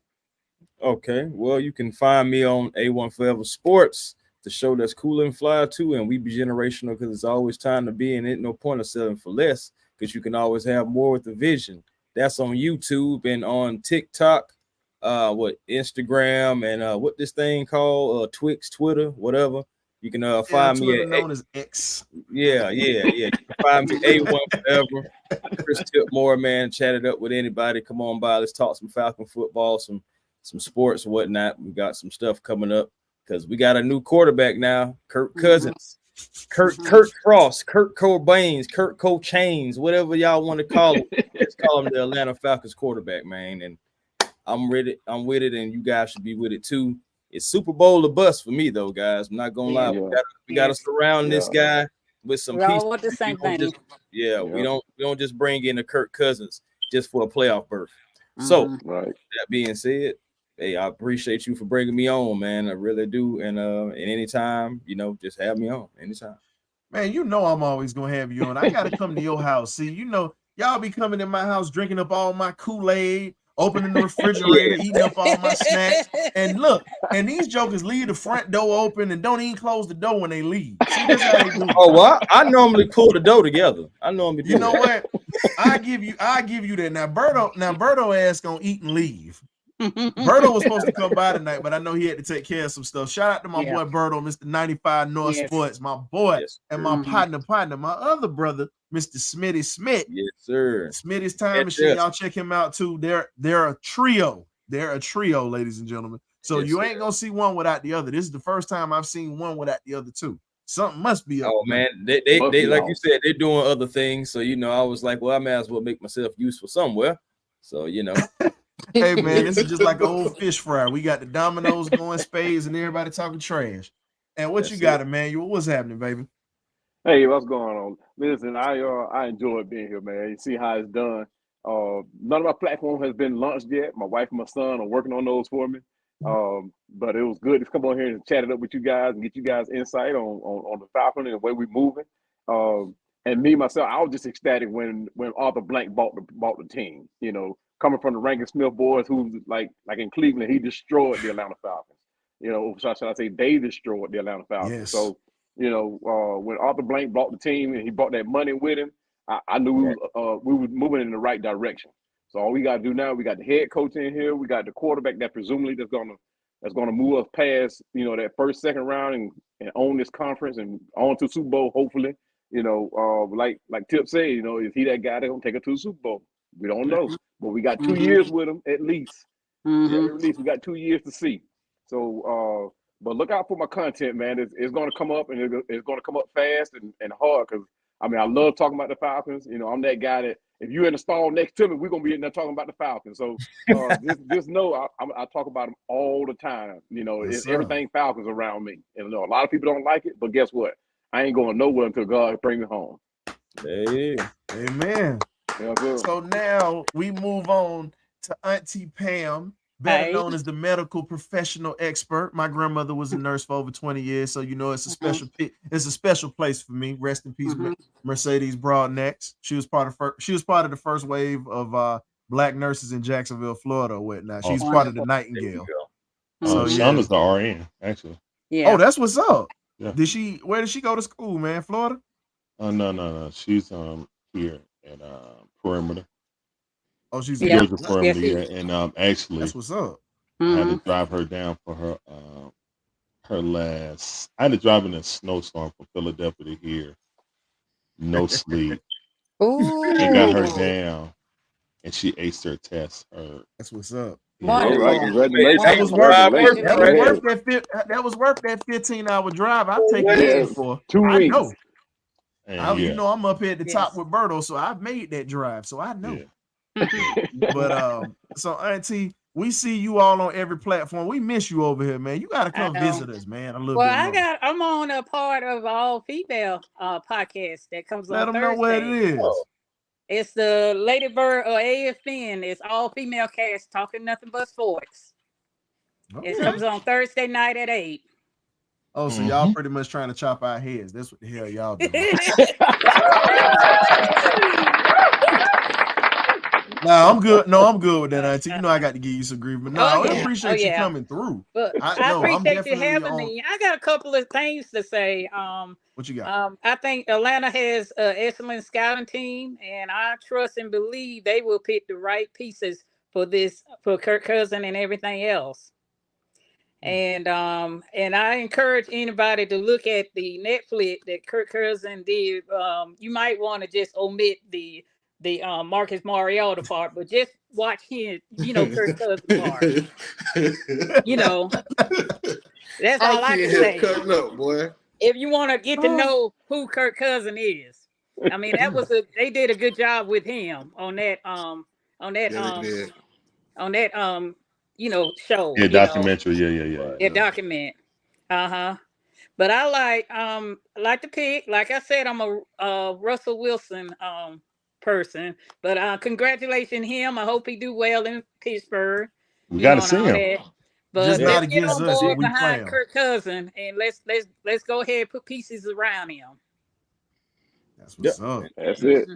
Okay, well, you can find me on A1 Forever Sports, the show that's cool and fly too, and we be generational because it's always time to be, and ain't no point of selling for less because you can always have more with the vision. That's on YouTube and on TikTok, Instagram, and what this thing called, Twix, Twitter, whatever. You can find me at known as X. Yeah. You can find me A1 Forever. Chris Tipmore, man, chat it up with anybody. Come on by, let's talk some Falcon football, some sports and whatnot. We got some stuff coming up because we got a new quarterback now, Kirk Cousins, Kurt Cross, Kurt Cobains, Kurt Cochains, whatever y'all want to call him. Let's call him the Atlanta Falcons quarterback, man. And I'm ready. I'm with it, and you guys should be with it too. It's Super Bowl or bust for me, though, guys. I'm not gonna lie. We got to surround this guy with some pieces. The same thing. We don't just bring in a Kirk Cousins just for a playoff berth. So that being said, hey, I appreciate you for bringing me on, man. I really do. And anytime, just have me on anytime. Man, I'm always gonna have you on. I gotta come to your house. See, Y'all be coming in my house, drinking up all my Kool-Aid, opening the refrigerator, eating up all my snacks. And look, and these jokers leave the front door open and don't even close the door when they leave. See, that's how they do. Oh, well, I normally pull the dough together. I normally do. You know what? I give you that. Now Berto ass gonna eat and leave. Berto was supposed to come by tonight, but I know he had to take care of some stuff. Shout out to my boy Berto, Mr. 95 North Sports, my boy, and my partner, my other brother, Mr. Smitty Smith. Yes, sir. Smitty's Time Machine. Y'all check him out too. They're a trio. They're a trio, ladies and gentlemen. So you ain't gonna see one without the other. This is the first time I've seen one without the other two. Something must be up. Oh man, they like you said, they're doing other things. So I was like, well, I may as well make myself useful somewhere. So Hey man, this is just like an old fish fry. We got the dominoes going, spades, and everybody talking trash. And what you got, Emmanuel? What's happening, baby? Hey, what's going on? Listen, I enjoy being here, man. You see how it's done. None of my platform has been launched yet. My wife and my son are working on those for me. But it was good to come on here and chat it up with you guys and get you guys insight on the Falcon and the way we're moving. And me myself, I was just ecstatic when Arthur Blank bought the team. Coming from the Rankin Smith boys, who like in Cleveland, he destroyed the Atlanta Falcons. Should I say they destroyed the Atlanta Falcons? Yes. So when Arthur Blank bought the team and he brought that money with him, I knew we were moving in the right direction. So all we got to do now, we got the head coach in here, we got the quarterback that presumably that's gonna move us past that first, second round and own this conference and on to Super Bowl, hopefully. Like Tip said, is he that guy that's gonna take us to the Super Bowl? We don't know, but we got 2 years with him at least. Yeah, at least we got 2 years to see. So, but look out for my content, man. It's going to come up, and it's going to come up fast and hard. Because I love talking about the Falcons. I'm that guy that if you're in the stall next to me, we're gonna be in there talking about the Falcons. So just know I talk about them all the time. It's everything Falcons around me. And a lot of people don't like it, but guess what? I ain't going nowhere until God brings me home. Hey, amen. So now we move on to Auntie Pam, better known as the medical professional expert. My grandmother was a nurse for over 20 years, so it's a special it's a special place for me. Rest in peace, Mercedes Broadnecks. She was part of the first wave of black nurses in Jacksonville, Florida, or whatnot. She's part of the Nightingale. So Sean is the RN, actually. Yeah. Oh, that's what's up. Yeah. Where did she go to school, man? Florida? No. She's here at Perimeter. Oh, she's Georgia Perimeter, yeah. And actually, that's what's up. I had to drive her down for her I had to drive in a snowstorm from Philadelphia to here. No sleep. I got her down, and she aced her test. That's what's up. That was worth that 15-hour drive. I've taken it for 2 weeks. I know. And I'm up here at the top with Berto, so I've made that drive, so I know. But so Auntie, we see you all on every platform. We miss you over here, man. You got to come visit us, man. A little bit. Well, I'm on a part of all female podcast that comes on Thursday. Let them know what it is. It's the Lady Bird or AFN. It's all female cast talking nothing but sports. Okay. It comes on Thursday night at 8. Oh, so y'all pretty much trying to chop our heads. That's what the hell y'all doing. I'm good. No, I'm good with that, Auntie. I got to give you some grief, but I appreciate you coming through. But I appreciate you having me. I got a couple of things to say. What you got? I think Atlanta has an excellent scouting team, and I trust and believe they will pick the right pieces for Kirk Cousins and everything else. And I encourage anybody to look at the Netflix that Kirk Cousins did. You might want to just omit the Marcus Mariota part, but just watch him, Kirk Cousins part. That's all I can say. Cutting up, boy. If you want to get to know who Kirk Cousins is, they did a good job with him on that show. Yeah, documentary. Yeah. Document. But I like to pick. Like I said, I'm a Russell Wilson person. But congratulations him. I hope he do well in Pittsburgh. We got to see him. But just let's get on board behind Kirk Cousins, and let's go ahead and put pieces around him. That's what's up. That's it.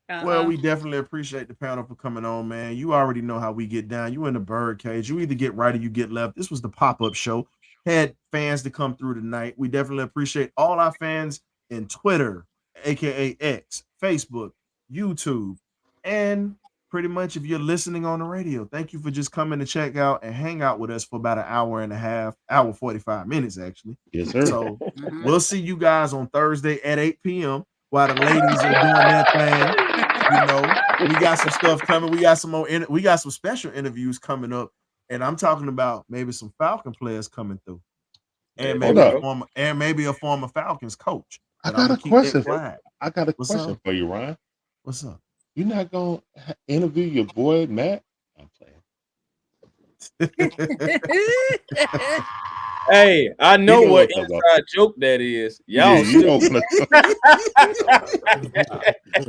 Well, we definitely appreciate the panel for coming on, man. You already know how we get down. You in the bird cage. You either get right or you get left. This was the pop-up show. Had fans to come through tonight. We definitely appreciate all our fans in Twitter, aka X, Facebook, YouTube, and pretty much if you're listening on the radio. Thank you for just coming to check out and hang out with us for about an hour and a half, hour 45 minutes actually. Yes, sir. So we'll see you guys on Thursday at 8 p.m. while the ladies are doing their thing. You know, we got some stuff coming. We got some more. We got some special interviews coming up, and I'm talking about maybe some Falcon players coming through, and maybe a former Falcons coach. I got a question. I got a question for you, Ryan. What's up? You're not gonna interview your boy Matt? I'm playing. Hey, I know what inside joke that is. Y'all,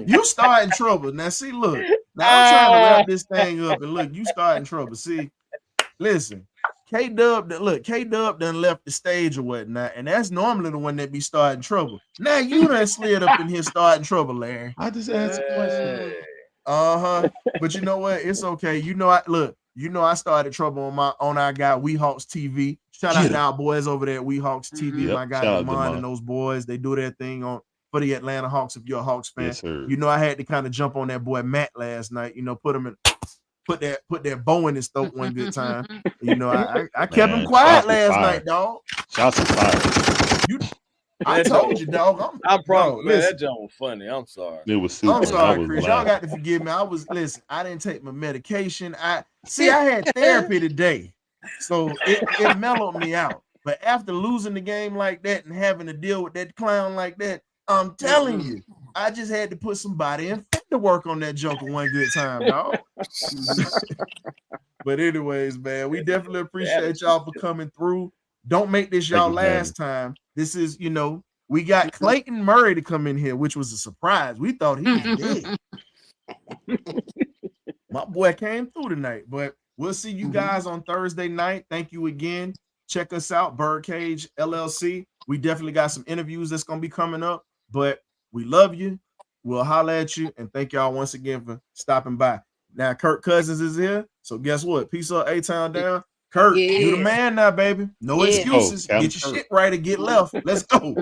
you starting trouble. Now, see, look. Now I'm trying to wrap this thing up, and look, you starting trouble. See, listen, K-Dub done left the stage or whatnot, and that's normally the one that be starting trouble. Now you done slid up in here starting trouble, Larry. I just asked a question. But you know what? It's okay. You know, I started trouble on our guy WeHawks TV. Shout out to our boys over there at WeHawks TV. My guy Damon and those boys, they do their thing for the Atlanta Hawks. If you're a Hawks fan, yes, you know I had to kind of jump on that boy Matt last night. You know, put that bow in his throat one good time. You know, I kept him quiet last night, dog. Shots fired. I told you, dog. I promise, man. That joke was funny. I'm sorry. It was super. I'm sorry, Chris. Y'all got to forgive me. I didn't take my medication. I had therapy today, so it mellowed me out. But after losing the game like that and having to deal with that clown like that, I'm telling you, I just had to put somebody in to work on that joker one good time, dog. But anyways, man, we definitely appreciate y'all for coming through. Don't make this y'all last time. This is, you know, we got Clayton Murray to come in here, which was a surprise. We thought he was dead. My boy came through tonight, but we'll see you guys on Thursday night. Thank you again. Check us out, Birdcage LLC. We definitely got some interviews that's going to be coming up, but we love you. We'll holler at you, and thank y'all once again for stopping by. Now, Kirk Cousins is here, so guess what? Peace up, A-Town down. Kirk, you the man now, baby. No excuses. Get your shit right and get left. Let's go.